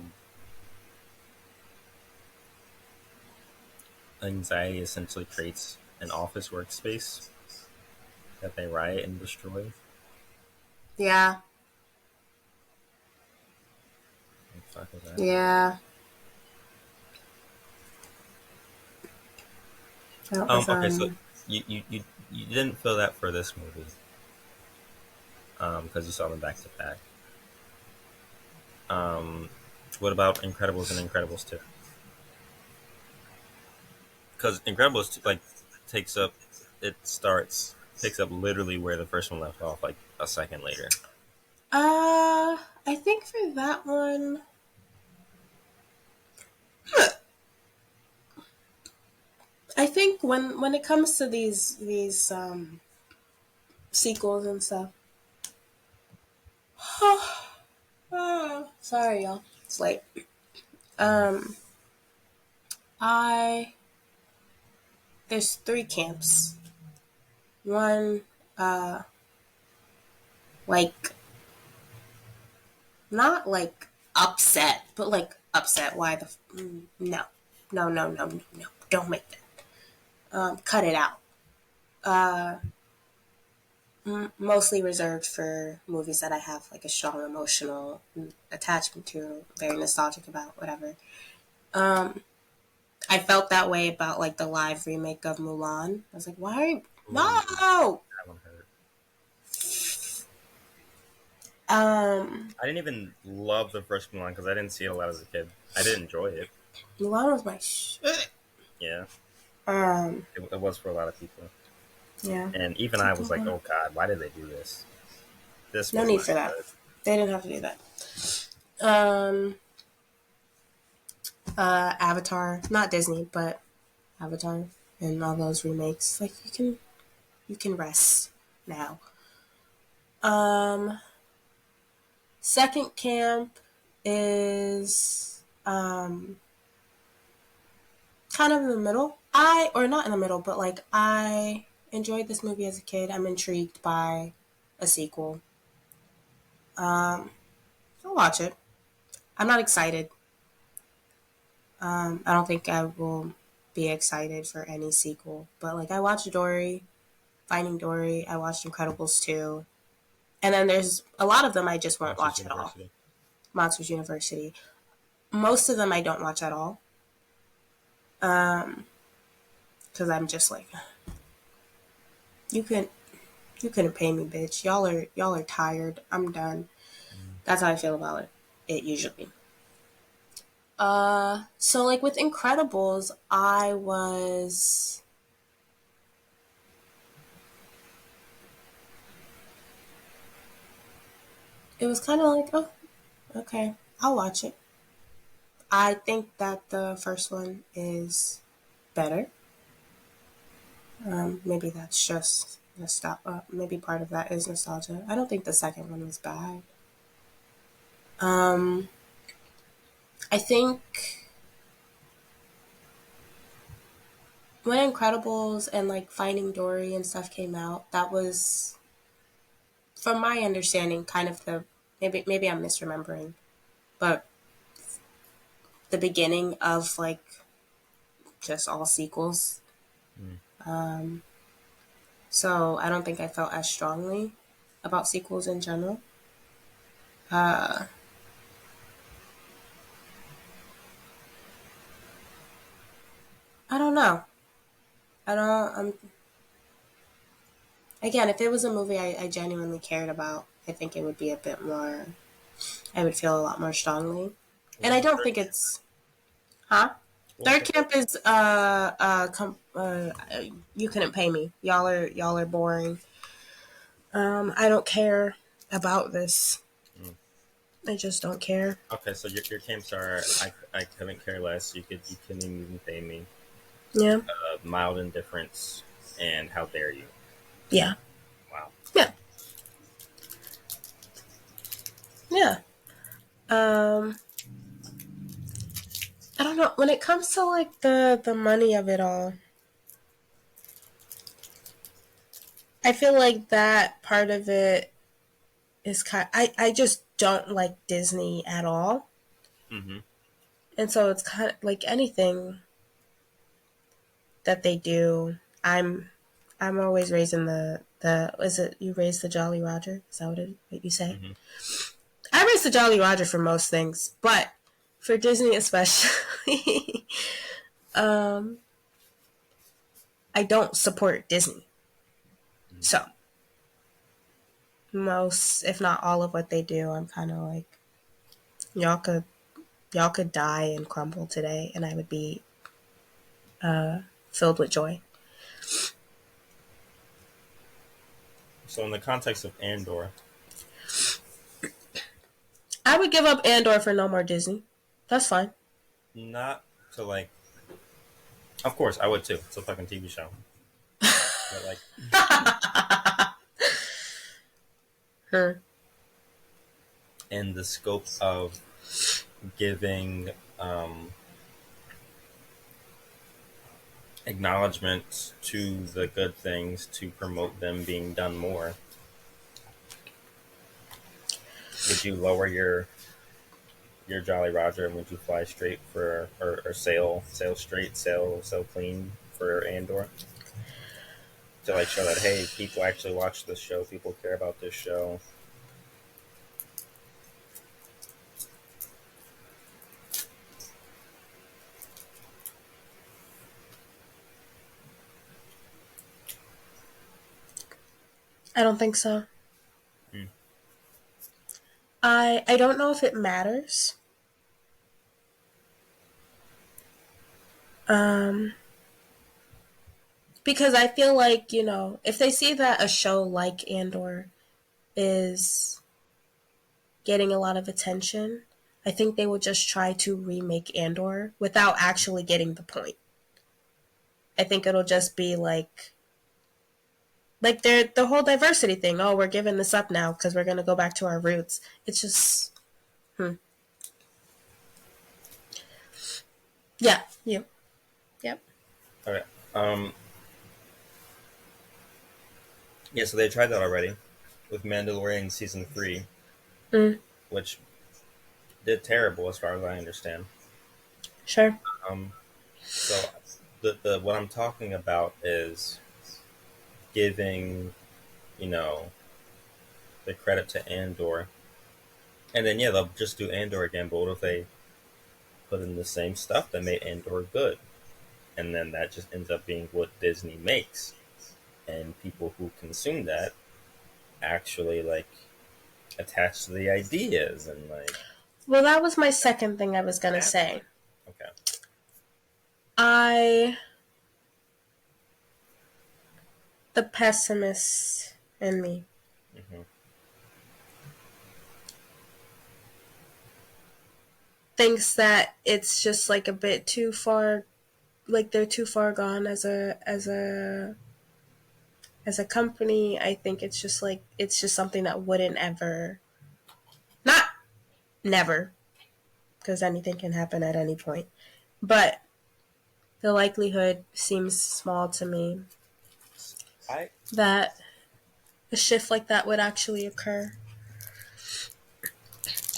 anxiety essentially creates an office workspace that they riot and destroy. yeah, What the fuck was that? yeah, that was Okay, so you didn't feel that for this movie, because you saw them back to back. Um, what about Incredibles and Incredibles 2? Because Incredibles 2, like, takes up, it starts, picks up literally where the first one left off, like a second later. I think for that one, I think when it comes to these sequels and stuff. Sorry, y'all. It's late. Um, I there's three camps. One, uh, like not like upset, but like upset. Why no, no, no, no, no, no. Don't make that. Cut it out. Uh, Mostly reserved for movies that I have like a strong emotional attachment to, very nostalgic about, whatever. Um, I felt that way about like the live remake of Mulan. I was like, why are you Ooh, no? that one hurt. Um, I didn't even love the first Mulan because I didn't see it a lot as a kid. I did enjoy it. Mulan was my shit. Yeah, Um, it was for a lot of people. yeah. And even I was like, oh God, why did they do this? This No was need not for that. good. They didn't have to do that. Um, Avatar, not Disney, but Avatar and all those remakes. Like you can rest now. Um, Second camp is kind of in the middle. Or not in the middle, but like I enjoyed this movie as a kid. I'm intrigued by a sequel. I'll watch it. I'm not excited. I don't think I will be excited for any sequel. But like I watched Dory, Finding Dory. I watched Incredibles 2. And then there's a lot of them I just won't Monsters watch at all. University. Monsters University. Most of them I don't watch at all. Because I'm just like, you can you couldn't pay me, bitch. Y'all are tired. I'm done. Mm. That's how I feel about it usually. So like with Incredibles, it was kind of like, oh, okay, I'll watch it. I think that the first one is better. Maybe that's just maybe part of that is nostalgia. I don't think the second one was bad. Um, I think when Incredibles and like Finding Dory and stuff came out, that was, from my understanding, kind of the maybe I'm misremembering, but the beginning of like just all sequels. Mm. So I don't think I felt as strongly about sequels in general. Uh, I don't know. I don't. Again, if it was a movie I genuinely cared about, I think it would be a bit more. I would feel a lot more strongly, What and was I the don't third think camp? it's huh. What was Third the third camp is you couldn't pay me. Y'all are boring. I don't care about this. camp? Mm. I just don't care. Okay, so your camps are I couldn't care less. You couldn't even pay me. Yeah. Mild indifference and how dare you? Yeah. Wow. Yeah. Yeah. Um, I don't know. When it comes to like the money of it all, I feel like that part of it is I just don't like Disney at all. Mm-hmm. And so it's kind of like anything that they do, I'm I'm always raising the is it you raise the Jolly Roger? Is that what you say? Mm-hmm. I raise the Jolly Roger for most things, but for Disney especially, um, I don't support Disney. So most, if not all of what they do, I'm kind of like y'all could y'all could die and crumble today, and I would be filled with joy. So in the context of Andor, I would give up Andor for no more Disney. That's fine. not to like, of course I would too. It's a fucking TV show, but like Hmm. in the scope of giving acknowledgement to the good things to promote them being done more, would you lower your Jolly Roger and would you fly straight for or sail straight, sail clean for Andor to like show that hey, people actually watch this show, people care about this show. I don't think so. Mm. I don't know if it matters. Um, because I feel like, if they see that a show like Andor is getting a lot of attention, I think they would just try to remake Andor without actually getting the point. I think it'll just be like the whole diversity thing. Oh, we're giving this up now because we're gonna go back to our roots. It's just yeah, yeah, yep. Okay. Um, yeah, so they tried that already with Mandalorian season 3, Mm, which did terrible as far as I understand. sure. Um, so the what I'm talking about is giving, you know, the credit to Andor, and then yeah, they'll just do Andor again. But what if they put in the same stuff that made Andor good, and then that just ends up being what Disney makes, and people who consume that actually like attach to the ideas and like Well, that was my second thing I was gonna say. okay, I the pessimist in me hmm thinks that it's just like a bit too far, like they're too far gone as a company. I think it's just something that wouldn't ever, not never, because anything can happen at any point, but the likelihood seems small to me I that a shift like that would actually occur.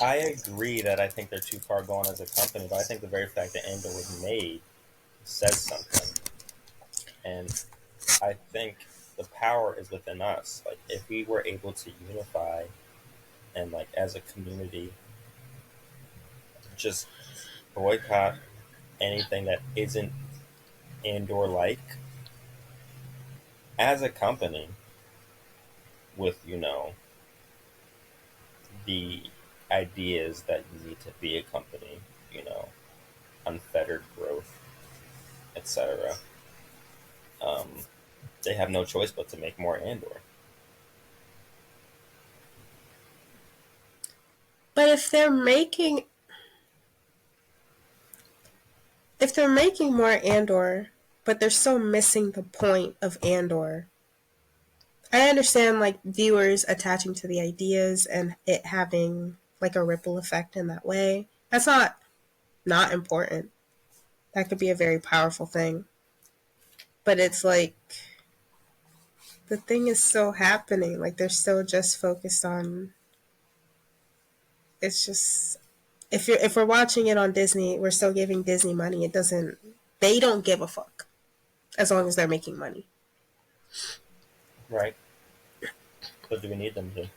I agree that I think they're too far gone as a company, but I think the very fact that Andor was made says something, and I think the power is within us. Like if we were able to unify and like as a community just boycott anything that isn't Andor like as a company with the ideas that you need to be a company, you know, unfettered growth, etc. Um, they have no choice but to make more Andor. But if they're making more Andor, but they're still missing the point of Andor. I understand like viewers attaching to the ideas and it having like a ripple effect in that way. That's not important. That could be a very powerful thing. But it's like the thing is still happening. Like they're still just focused on. It's just if we're watching it on Disney, we're still giving Disney money. It doesn't. They don't give a fuck as long as they're making money. Right. But do we need them to?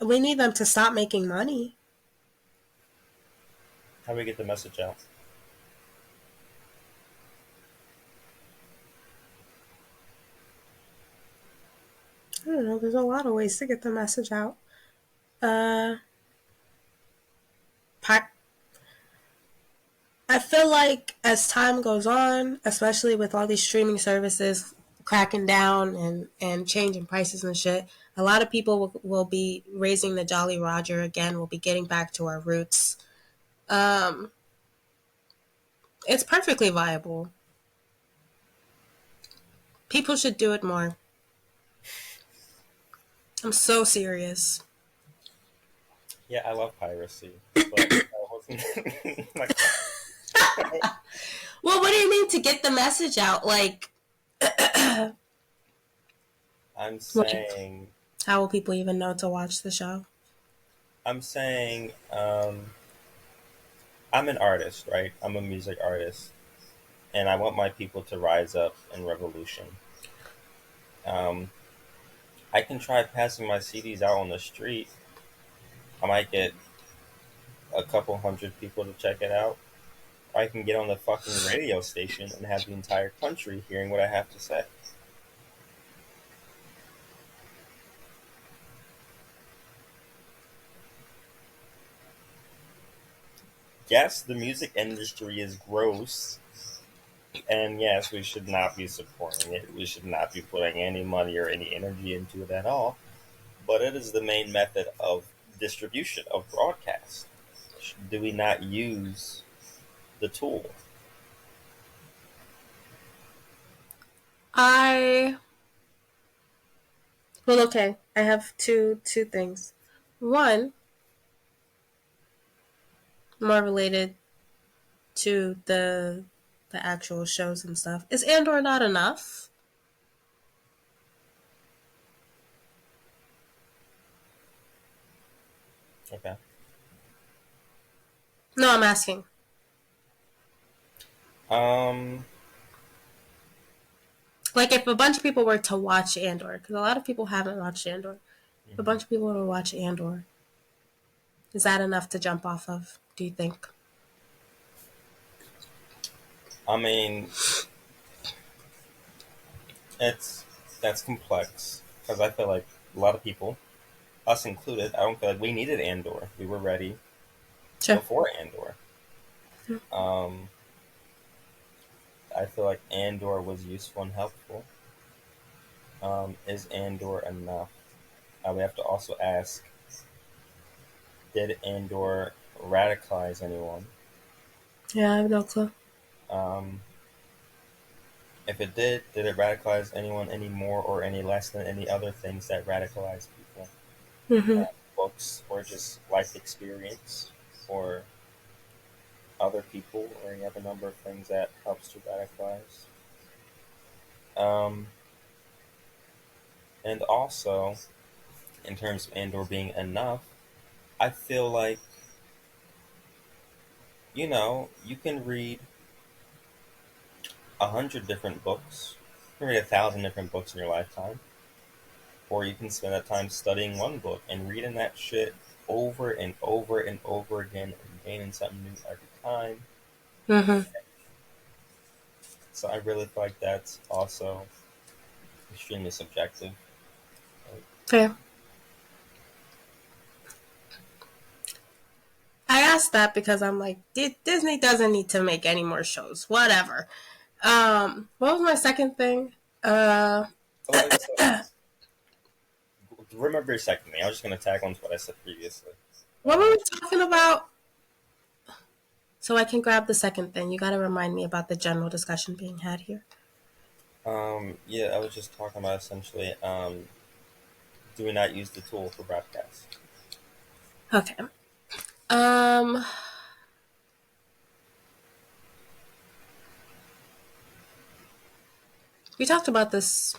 We need them to stop making money. How do we get the message out? I don't know. There's a lot of ways to get the message out. Uh, I feel like as time goes on, especially with all these streaming services cracking down and changing prices and shit, a lot of people will be raising the Jolly Roger again. We'll be getting back to our roots. Um, it's perfectly viable. People should do it more. I'm so serious. Yeah, I love piracy, but I wasn't like, Well, what do you mean to get the message out? Like, I'm saying, how will people even know to watch the show? I'm saying, I'm an artist, right? I'm a music artist, and I want my people to rise up in revolution. Um, I can try passing my CDs out on the street. I might get a couple hundred people to check it out. Or I can get on the fucking radio station and have the entire country hearing what I have to say. Yes, the music industry is gross, and yes, we should not be supporting it. We should not be putting any money or any energy into it at all. But it is the main method of distribution, of broadcast. Do we not use the tool? I well, okay. I have two things. One, more related to the actual shows and stuff. Is Andor not enough? Okay. No, I'm asking. Um, Like, if a bunch of people were to watch Andor, because a lot of people haven't watched Andor. If a mhm. bunch of people were to watch Andor, is that enough to jump off of? Do you think? I mean, it's that's complex because I feel like a lot of people, us included, I don't feel like we needed Andor. We were ready Sure. before Andor. Um, I feel like Andor was useful and helpful. Is Andor enough? We have to also ask: did Andor radicalize anyone? Yeah, I have no clue. Um, if it did it radicalize anyone any more or any less than any other things that radicalize people? Mm-hmm. Books or just life experience or other people or any other number of things that helps to radicalize. Um, and also, in terms of Andor being enough, I feel like, you can read 100 different books, you can read 1,000 different books in your lifetime, or you can spend that time studying one book and reading that shit over and over and over again and gaining something new every time. Mm-hmm. So I really feel like that's also extremely subjective. Like, Fair. I asked that because I'm like, Disney doesn't need to make any more shows. Whatever. What was my second thing? so remember your second thing. I was just going to tag on to what I said previously. What were we talking about? So I can grab the second thing. You got to remind me about the general discussion being had here. Yeah, I was just talking about essentially, do we not use the tool for broadcast? Okay. Um, we talked about this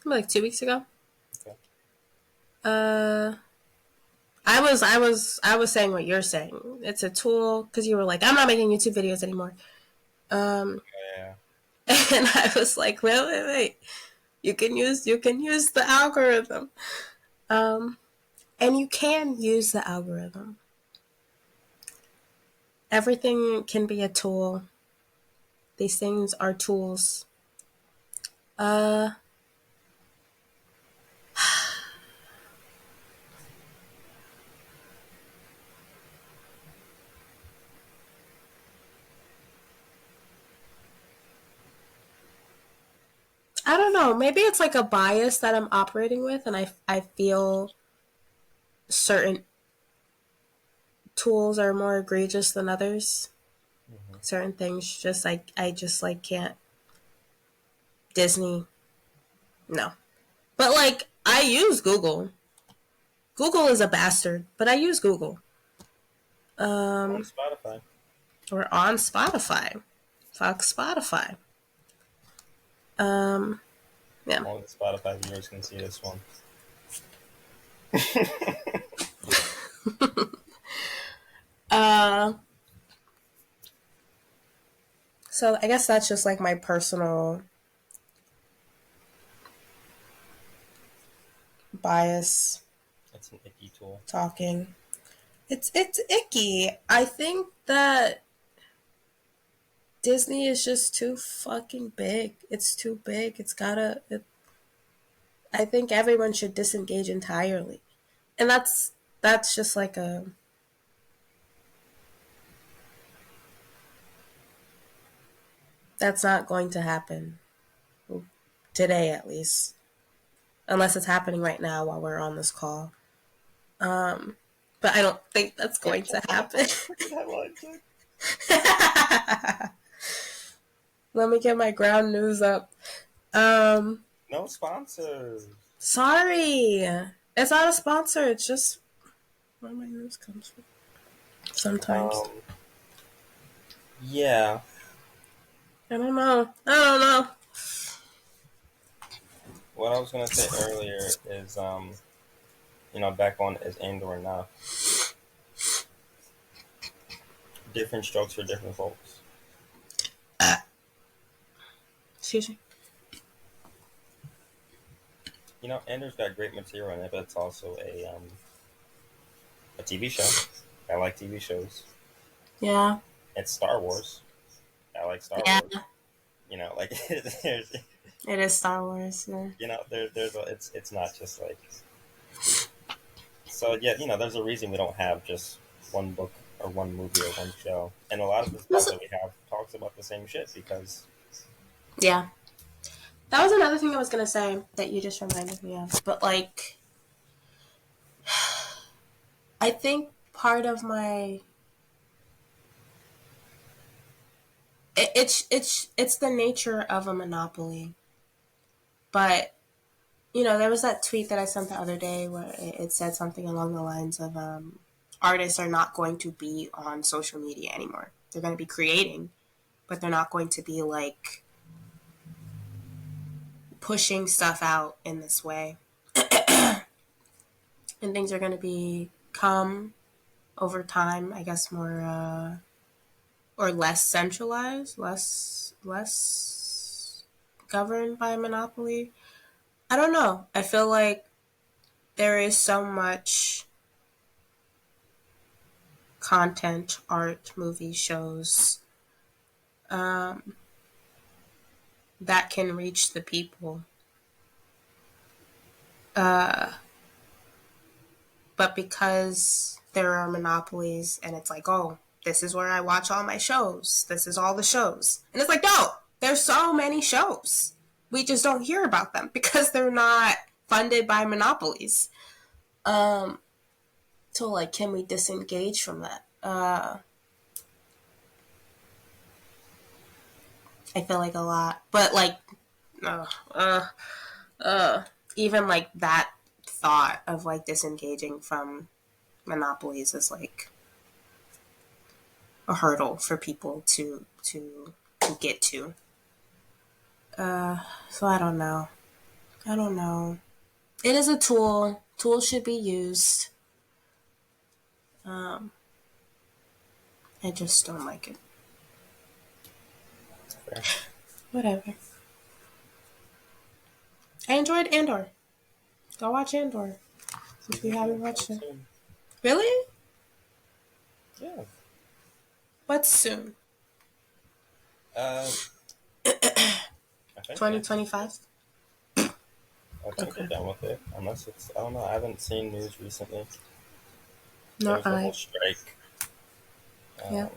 like 2 weeks ago. Okay. Uh, I was saying what you're saying. It's a tool because you were like, I'm not making YouTube videos anymore. Um, Yeah. and I was like, wait. You can use the algorithm. Um, and you can use the algorithm. Everything can be a tool. These things are tools. Uh, I don't know. Maybe it's like a bias that I'm operating with, and I feel certain tools are more egregious than others. Hmm. Certain things just like I just like can't. Disney, no. But like I use Google. Google is a bastard, but I use Google. On Um, Spotify. or on Spotify. Fuck Spotify. Um, yeah. Only the Spotify viewers can see this one. Uh, so I guess that's just like my personal bias It's an icky tool. talking. It's icky. I think that Disney is just too fucking big. It's too big. I think everyone should disengage entirely. And that's just like a that's not going to happen today at least. Unless it's happening right now while we're on this call. But I don't think that's going to happen. Freaking headline check. Let me get my ground news up. Um, No sponsors. Sorry. It's not a sponsor. It's just where my news comes from. Sometimes. Um, yeah. I don't know. I don't know. What I was gonna say earlier is, back on is and or not. Different strokes for different folks. Excuse me. Ender's got great material in it, but it's also a TV show. I like TV shows. Yeah. It's Star Wars. I like Star Yeah. Wars. Like there's, It is Star Wars. Yeah. it's not just like so. Yeah, there's a reason we don't have just one book or one movie or one show, and a lot of the stuff that we have talks about the same shit because Yeah. That was another thing I was going to say that you just reminded me of. But, like, I think part of my. It's the nature of a monopoly. But there was that tweet that I sent the other day where it said something along the lines of artists are not going to be on social media anymore. They're going to be creating, but they're not going to be like pushing stuff out in this way. And things are going to become over time, I guess, more or less centralized, less governed by a monopoly. I don't know. I feel like there is so much content, art, movies, shows that can reach the people. But because there are monopolies and it's like, oh, this is where I watch all my shows. This is all the shows. And it's like, no, there's so many shows. We just don't hear about them because they're not funded by monopolies. So, like, can we disengage from that? I feel like a lot. But, like, uh, uh, uh. Even like that thought of like disengaging from monopolies is like a hurdle for people to get to. So I don't know. I don't know. It is a tool. Tools should be used. Um, I just don't like it. Fair. Whatever. I enjoyed Andor. Go watch Andor if you Season 2 haven't will come watched it. soon. Really? Yeah. What's soon? Uh, I think next year. 2025? I think they're Okay. done with it. Unless it's, I don't know. I haven't seen news recently. There Nor was the whole I. strike. Yeah. Um,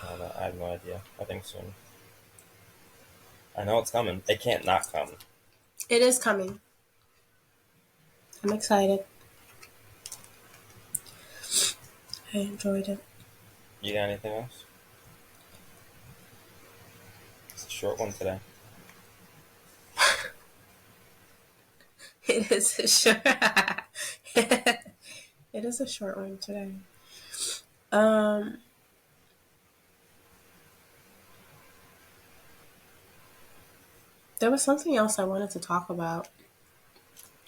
I don't know. I have no idea. I think soon. I know it's coming. It can't not come. It is coming. I'm excited. I enjoyed it. You got anything else? It's a short one today. It is a short. It is a short one today. Um, there was something else I wanted to talk about.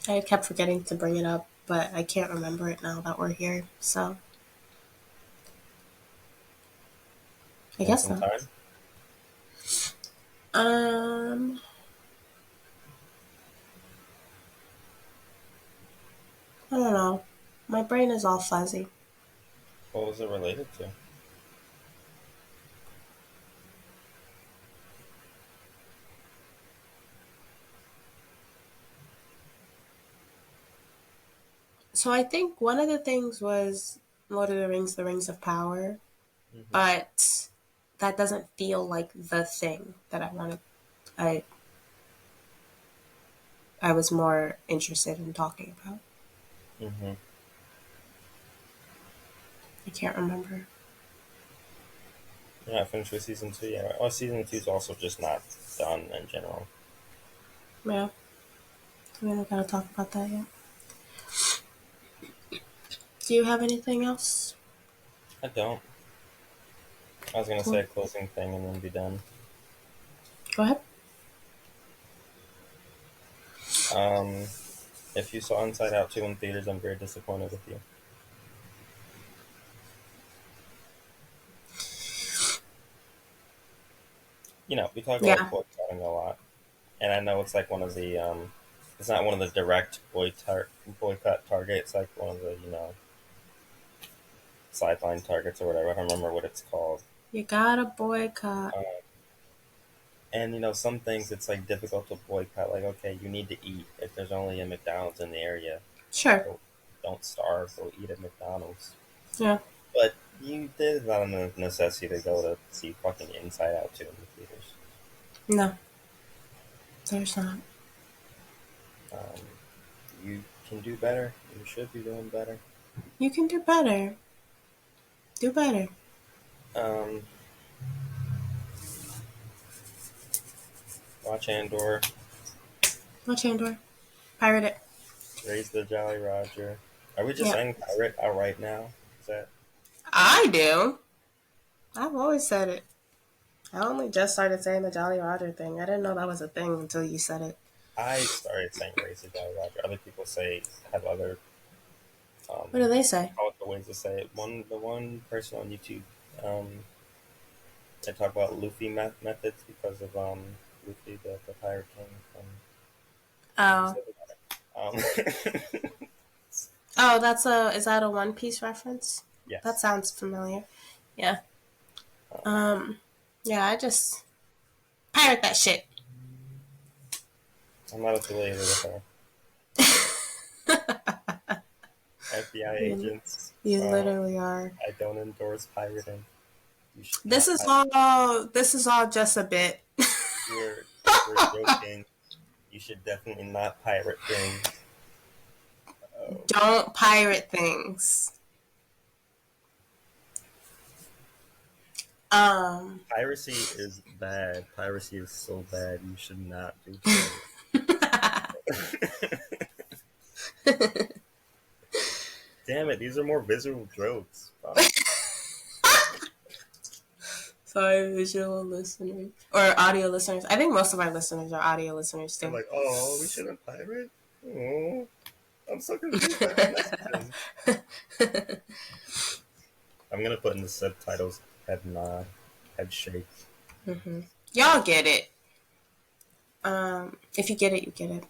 I kept forgetting to bring it up, but I can't remember it now that we're here. So I In guess some not. time. Um, I don't know. My brain is all fuzzy. What was it related to? So I think one of the things was Lord of the Rings of Power, Hmm. but that doesn't feel like the thing that I wanted. I I was more interested in talking about. Hmm. I can't remember. Yeah, I finished with season 2. Yeah. Well, season 2 is also just not done in general. Yeah, we don't gotta talk about that yet. Do you have anything else? I don't. I was gonna say Cool. a closing thing and then be done. Go ahead. Um, if you saw Inside Out 2 in theaters, I'm very disappointed with you. You know, we talk about Yeah. boycotting a lot, and I know it's like one of the it's not one of the direct boycott targets, like one of the sideline targets or whatever. I don't remember what it's called. You gotta boycott. Um, and some things it's like difficult to boycott. Like, okay, you need to eat. If there's only a McDonald's in the area, Sure. don't starve. Go eat at McDonald's. Yeah. But there's not a necessity to go to see fucking Inside Out 2 in the theaters. No, there's not. Um, you can do better. You should be doing better. You can do better. Do better. Um, watch Andor. Watch Andor. Pirate it. Raise the Jolly Roger. Are we just Yeah. saying pirate outright now? Is that I do. I've always said it. I only just started saying the Jolly Roger thing. I didn't know that was a thing until you said it. I started saying raise the Jolly Roger. Other people have other What do they say? colorful ways to say it. The one person on YouTube, they talk about Luffy methods because of Luffy, the pirate king from Oh. um, Oh, that's a. Is that a One Piece reference? That yes. sounds familiar. Yeah. Um, Um. Yeah. I just pirate that shit. I'm not affiliated with her. FBI You, agents. you literally are. I don't endorse pirating. You should This not is pirate. all. This is all just a bit. We're joking. You should definitely not pirate things. Um, Don't pirate things. Um, Piracy is bad. Piracy is so bad. You should not do so. Damn it! These are more visual jokes. Fuck. sorry, visual listeners or audio listeners. I think most of our listeners are audio listeners They're too. like, oh, we shouldn't pirate. Oh, I'm so confused by these messages. I'm gonna put in the subtitles head nod, head shake. Y'all get it. If you get it, you get it.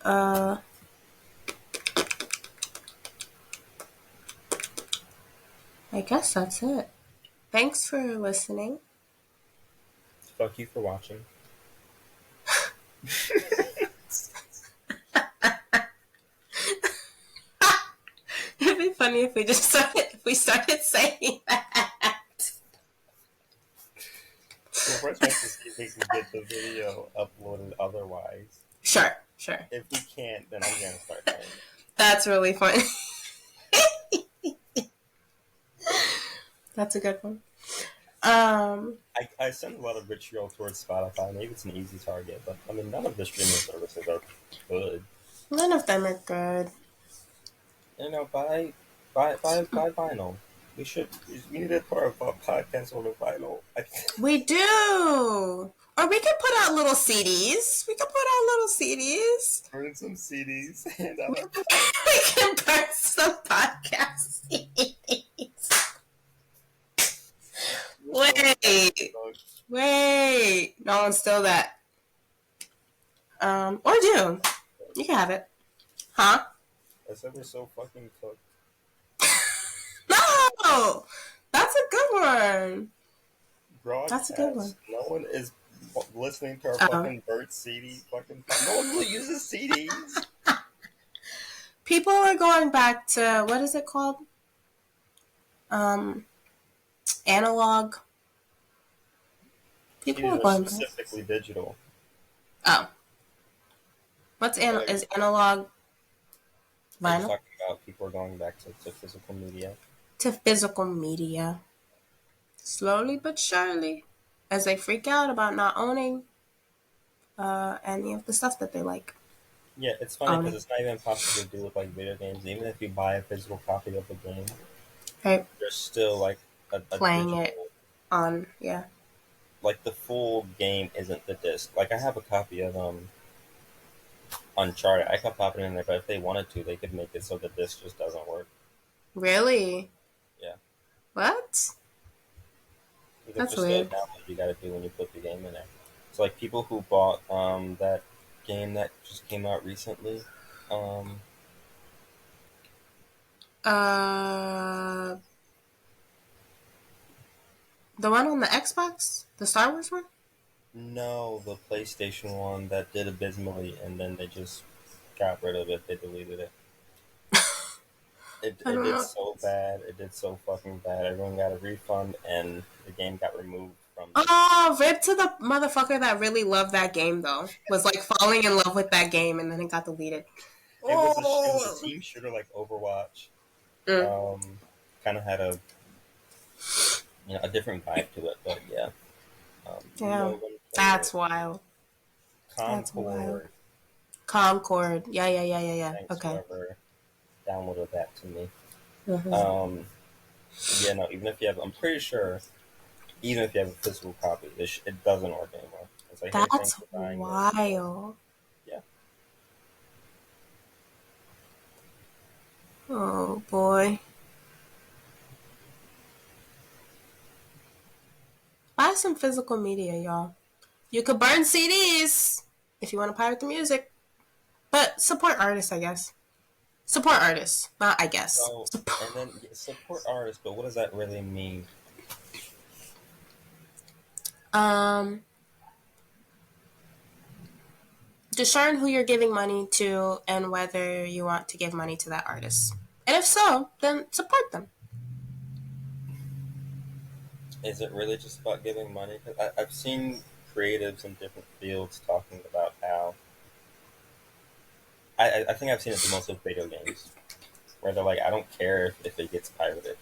Uh, I guess that's it. Thanks for listening. Fuck you for watching. It'd be funny if we started saying that. Well, first we have to see if we can get the video uploaded otherwise. Sure, sure. If we can't, then I'm gonna start saying it. That's really funny. That's a good one. I send a lot of vitriol towards Spotify. Maybe it's an easy target, but I mean, none of the streaming services are good. None of them are good. You know, buy vinyl. We need to put our podcast on the vinyl. We do. Or we could put out little CDs. We could put out little CDs. Burn some CDs and We can burn some podcast CDs. Wait. No one's still that. Or do. You can have it. Huh? I said we're so fucking cooked. No! That's a good one. Broadcast. That's a good one. No one is listening to our fucking Bert CD. No one really uses CDs. People are going back to, what is it called? Analog. People are going specifically digital. Oh. Is analog vinyl? I'm talking about people are going back to physical media. To physical media. Slowly but surely. As they freak out about not owning any of the stuff that they like. Yeah, it's funny because it's not even possible to do with like video games. Even if you buy a physical copy of the game, right, there's still like a playing digital, it on like the full game isn't the disc. Like I have a copy of Uncharted. I could pop it in there, but if they wanted to, they could make it so the disc just doesn't work. Really? Yeah. What? That's just weird. Download you got to do when you put the game in there. So like people who bought that game that just came out recently. The one on the Xbox? The Star Wars one? No, the PlayStation one that did abysmally, and then they just got rid of it. They deleted it. It did so bad. It did so fucking bad. Everyone got a refund, and the game got removed from. Oh, rip to the motherfucker that really loved that game though. Was like falling in love with that game, and then it got deleted. It was a team shooter like Overwatch. Kind of had a different vibe to it, but yeah. That's wild. Concord. Yeah. Thanks okay. Whoever downloaded that to me. Mm-hmm. Yeah, no. I'm pretty sure. Even if you have a physical copy, it doesn't work anymore. It's like, that's wild. Yeah. Oh boy. Buy some physical media, y'all. You could burn CDs if you want to pirate the music. But support artists, I guess. Support artists, not I guess. Support artists, but what does that really mean? Discern who you're giving money to and whether you want to give money to that artist. And if so, then support them. Is it really just about giving money? Because I've seen creatives in different fields talking about how. I think I've seen it the most with video games, where they're like, I don't care if it gets pirated.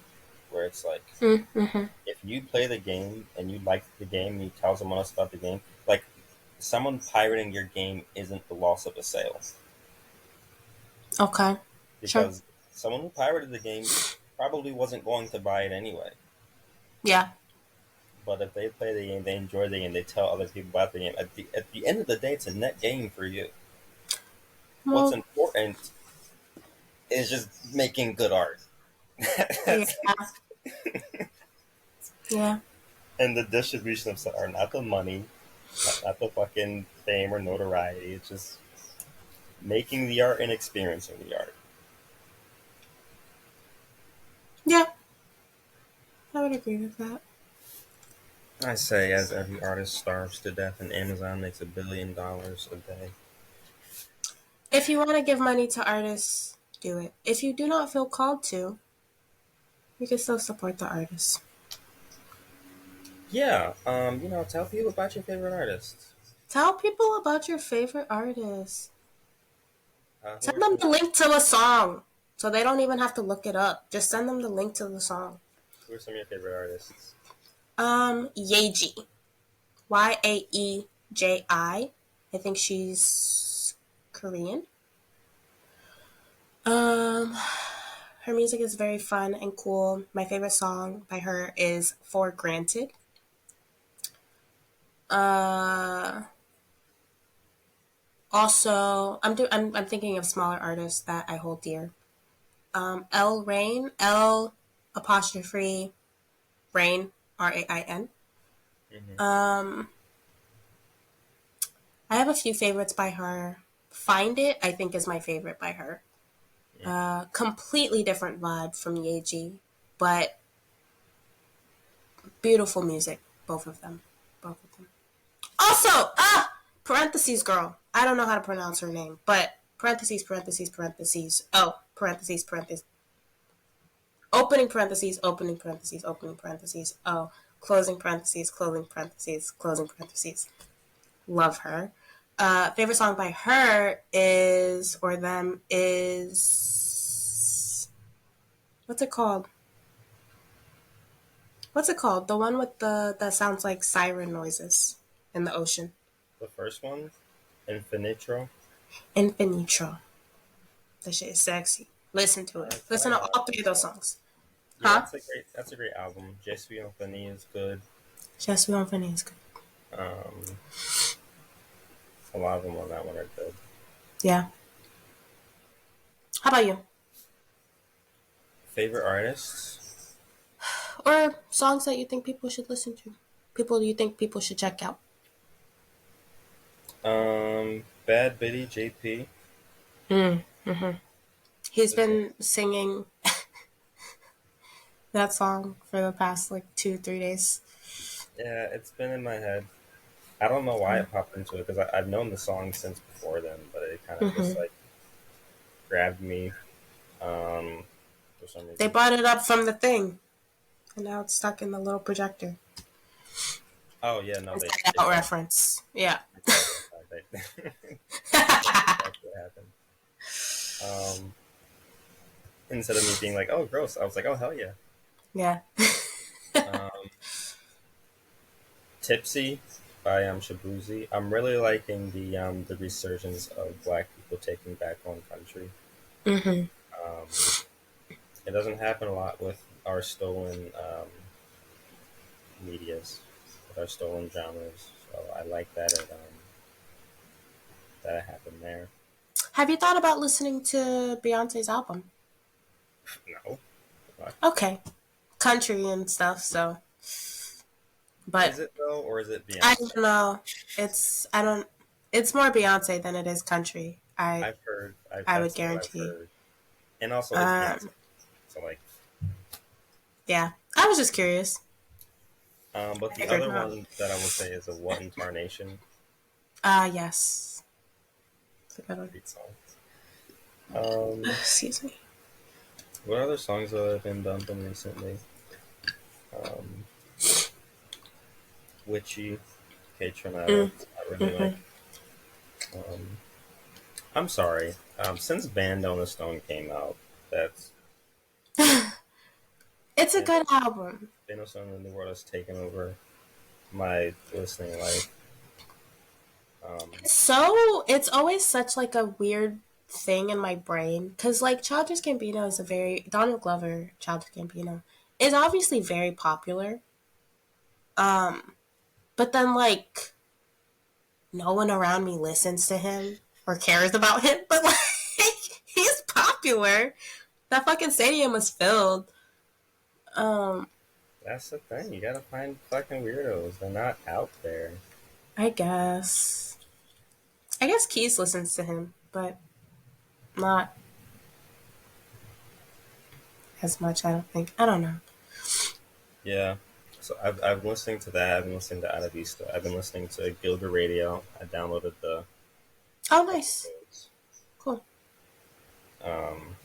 Where it's like, if you play the game and you like the game and you tell someone else about the game, like someone pirating your game isn't the loss of a sale Okay. Sure. because someone who pirated the game probably wasn't going to buy it anyway. Yeah. But if they play the game, they enjoy the game, they tell other people about the game. At the end of the day, it's a net gain for you. What's Well, important is just making good art. yeah. That's, Yeah. and the distribution of art, not the money, not the fucking fame or notoriety. It's just making the art and experiencing the art. Yeah. I would agree with that. I say, as every artist starves to death and Amazon makes $1 billion a day. If you want to give money to artists, do it. If you do not feel called to, you can still support the artists. Yeah, tell people about your favorite artists. Tell people about your favorite artists. Who Send are them some the link to the song so they don't even have to look it up. Just send them the link to the song. who are some of your favorite artists? Yeji. Yaeji. I think she's Korean. Um, her music is very fun and cool. My favorite song by her is For Granted. Uh, Also, I'm thinking of smaller artists that I hold dear. L Rain, L apostrophe Rain, Rain. Hmm. Um, I have a few favorites by her. Find It, I think, is my favorite by her. Yeah. Completely different vibe from Yeji, but beautiful music, both of them. Both of them. Also, parentheses girl. I don't know how to pronounce her name, but parentheses. Oh, parentheses. Opening parentheses, opening parentheses, opening parentheses. Oh, closing parentheses, closing parentheses, closing parentheses. Love her. Favorite song by her is, or them, is. What's it called? What's it called? The one with the that sounds like siren noises in the ocean. The first one, Infinitro. Infinitro. That shit is sexy. Listen to it. I Listen probably to have all it. three of those songs. Yeah, Huh? that's a great album. Je suis infini is good. Je suis infinie is good. Um, a lot of them on that one are good. Yeah. How about you? Favorite artists? Or songs that you think people should listen to? People you think people should check out? Bad Bitty JP. He's been singing that song for the past like 2, 3 days. Yeah, it's been in my head. I don't know why it popped into it because I've known the song since before then, but it kind of just like grabbed me for some They reason. brought it up from the thing, and now it's stuck in the little projector. Oh yeah, no, It's they an they out brought reference. Yeah. they brought it back. That's exactly what happened. Um, Instead of me being like, "Oh, gross," I was like, "Oh, hell yeah." Yeah. Um, Tipsy by Shabuzi. I'm really liking the resurgence of Black people taking back home country. Um, it doesn't happen a lot with our stolen medias, with our stolen genres. So I like that it happened there. Have you thought about listening to Beyonce's album? No, what? Okay. Country and stuff, so. Is But it though, or is it I Beyonce? don't know. I don't, it's more Beyonce than it is country. I've heard. I would That's what I've guarantee. heard, and also it's Beyonce. Um, So like, yeah. I was just curious. but I the figured other not. one that I will say is a What in Tarnation. Yes. It's a good one. Great song. Um, Excuse me. what other songs have I been bumping recently? Um, Witchy, K Tronada. I really like. Um, I'm sorry. Since Band on the Stone came out, that's It's a And good album. they know something in the world has taken over my listening life. Um, It's always such like a weird thing in my brain because like Childish Gambino is a very Donald Glover, Childish Gambino is obviously very popular. But then like no one around me listens to him or cares about him. But like he's popular. That fucking stadium was filled. Um, that's the thing. You gotta find fucking weirdos. They're not out there. I guess. I guess Keys listens to him, but not as much. I don't think. I don't know. Yeah. So I've been listening to that. I've been listening to Ada Vista. I've been listening to Gilder Radio. I downloaded the Oh, nice, episodes. cool. Um,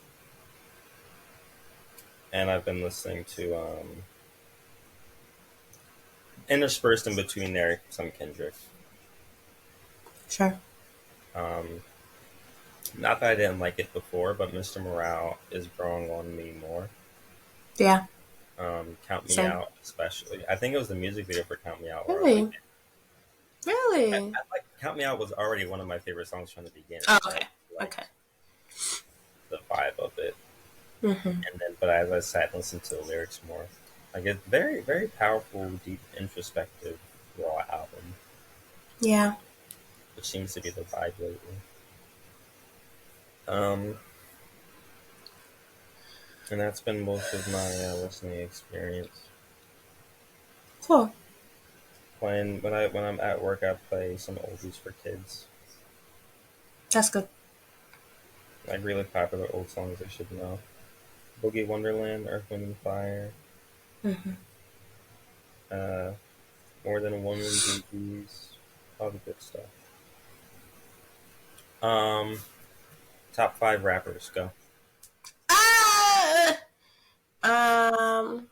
and I've been listening to interspersed in between there some Kendrick. Sure. Um, Not that I didn't like it before, but Mr. Morale is growing on me more. Yeah. Count Me Same. Out, especially. I think it was the music video for Count Me Out where I was like, Really. Really. Count Me Out was already one of my favorite songs from the beginning. Oh, So okay. I Okay. liked the vibe of it. Mm-hmm. And then, but as I sat and listened to the lyrics more, I get very, very powerful, deep, introspective, raw album, Yeah. which seems to be the vibe lately. Um, and that's been most of my listening experience. Cool. When I'm at work, I play some oldies for kids, That's good. like really popular old songs they should know. Boogie Wonderland, Earth, Wind and Fire, Mm-hmm. uh, More Than a Woman, Bee Gees, all the good stuff. Um, Top five rappers, go. Ah! Um.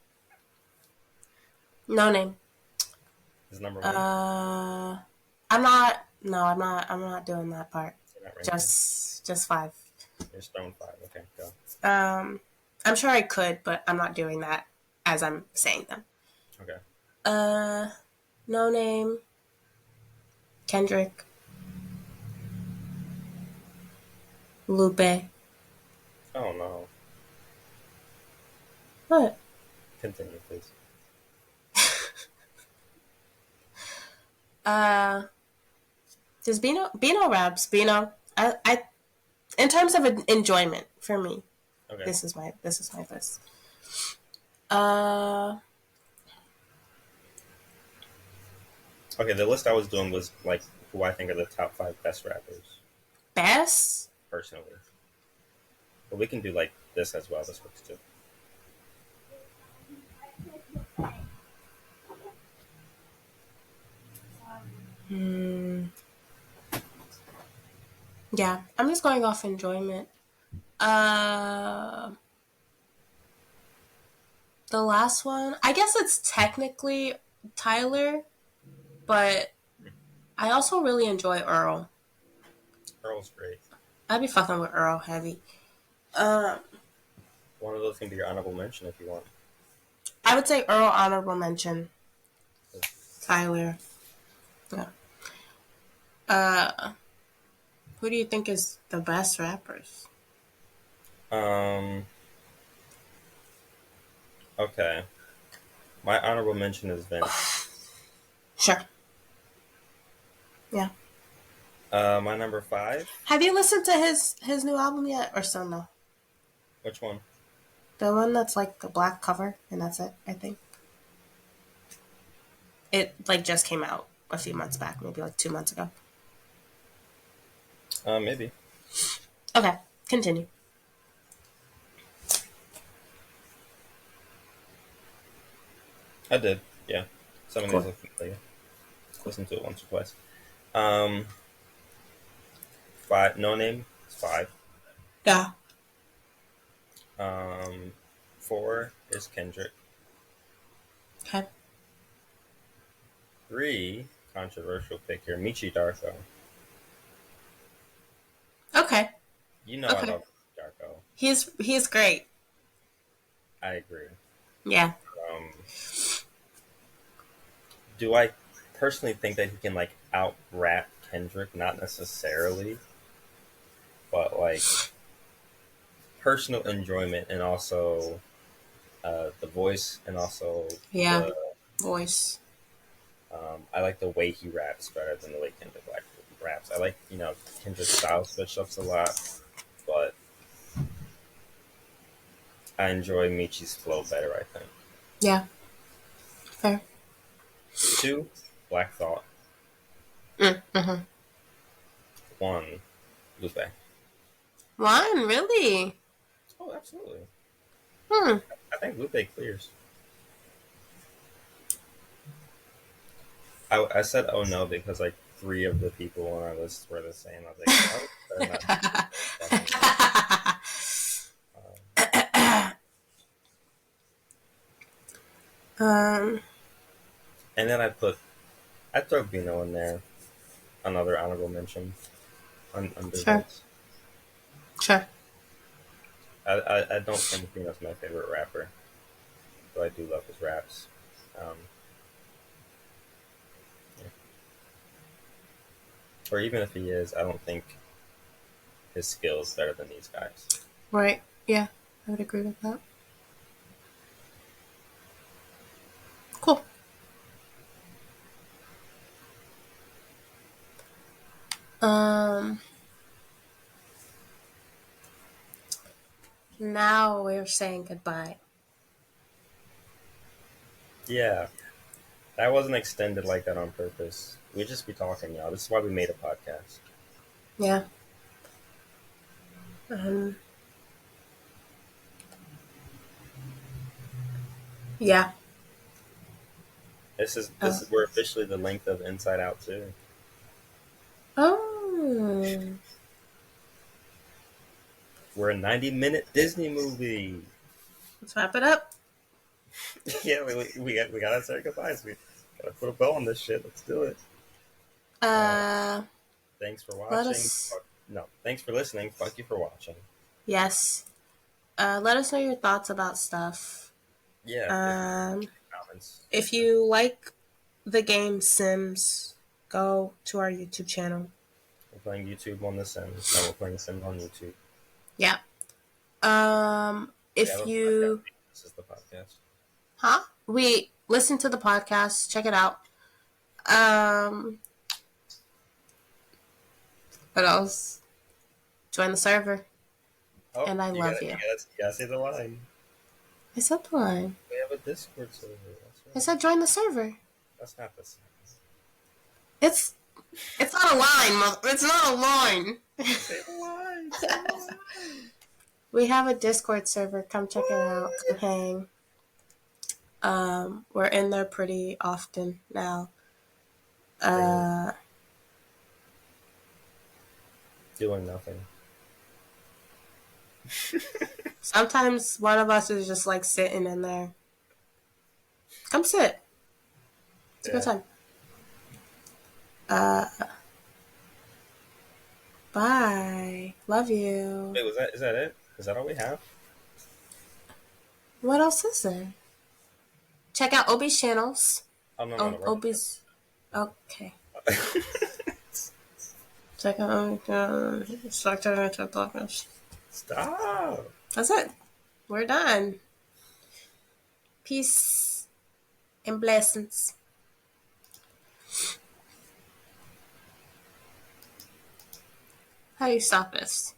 No name. Is number one? Uh. I'm not. No, I'm not. I'm not doing that part. You're not ranking. Just five. You're stone five. Okay, go. Um. I'm sure I could, but I'm not doing that as I'm saying them. Okay. Uh. No name. Kendrick. Lupe. Oh no. What? Continue, please. Uh. Does Bino raps? Bino. I. In terms of enjoyment for me, Okay. this is my list. Uh. Okay, the list I was doing was like who I think are the top five best rappers, Best. personally. But we can do like this as well. This works too. Hmm. Yeah, I'm just going off enjoyment. Uh, the last one, I guess it's technically Tyler, but I also really enjoy Earl. Earl's great. I'd be fucking with Earl heavy. Um, One of those can be your honorable mention if you want. I would say Earl honorable mention. Tyler. Yeah. Uh, who do you think is the best rappers? Um. Okay. My honorable mention is Vince. Sure. Yeah. My number five. Have you listened to his new album yet, or still no? Which one? The one that's like the black cover, and that's it. I think it like just came out a few months back, maybe like 2 months ago. Maybe. Okay, continue. I did. Yeah. Some of these Cool. are familiar. Listened to it once or twice. Um. Five. No name. It's five. Yeah. Um. Four is Kendrick. Okay. Three. Controversial pick here. Michi Darko. Okay. You know I Okay. love Darko. He's great. I agree. Yeah. Um, do I personally think that he can like out rap Kendrick? Not necessarily, but like personal enjoyment and also the voice and also Yeah. the Voice. I like the way he raps better than the way Kendrick raps. I like Kendrick's style switch ups a lot, but I enjoy Michi's flow better. I think. Yeah. Fair. Two, Black Thought. Mm-hmm. One, Lupe. One, really? Oh, absolutely. Hmm. I think Lupe clears. I said oh no because like three of the people on our list were the same. I was like, oh, better not be Lupe. Definitely not. Um, um. and then I throw Bino in there. Another honorable mention under Sure. Vince. Sure. I don't think Bino's my favorite rapper, but I do love his raps. Um, yeah. Or even if he is, I don't think his skills better than these guys. Right. Yeah. I would agree with that. Cool. Um. Now we're saying goodbye. Yeah, that wasn't extended like that on purpose. We just be talking, y'all. This is why we made a podcast. Yeah. Um. Yeah. This is we're officially the length of Inside Out too. Oh. We're a 90-minute Disney movie. Let's wrap it up. Yeah, we gotta say goodbyes. We gotta put a bow on this shit. Let's do it. Uh, Uh. thanks for Let watching. us. No, thanks for listening. Fuck you for watching. Yes. Let us know your thoughts about stuff. Yeah, if you Um. comments. If you like the game Sims, go to our YouTube channel. We're playing YouTube on The Sims. No, we're playing Sims on YouTube. Yeah. We have If a podcast. you, This is the podcast. huh? We listen to the podcast. Check it out. Um, what else? Join the server. Oh, And I love you. you gotta say the line. I said the line. We have a Discord server. That's I right. said join the server. That's not the same. It's it's not a line. It's not a line. Say the line. Say the line. We have a Discord server. Come check it out. Come hang. We're in there pretty often now. Chilling, Uh, doing nothing. Sometimes one of us is just like sitting in there. Come sit. It's a good Yeah. time. Uh, Bye. Love you. Wait, was that? Is that it? Is that all we have? What else is there? Check out Obi's channels. Oh no, no, Oh, no. Obi's. Okay. We're Check out Obi's channel. Start turning into a podcast. Stop. That's it. We're done. Peace and blessings. How do you stop this?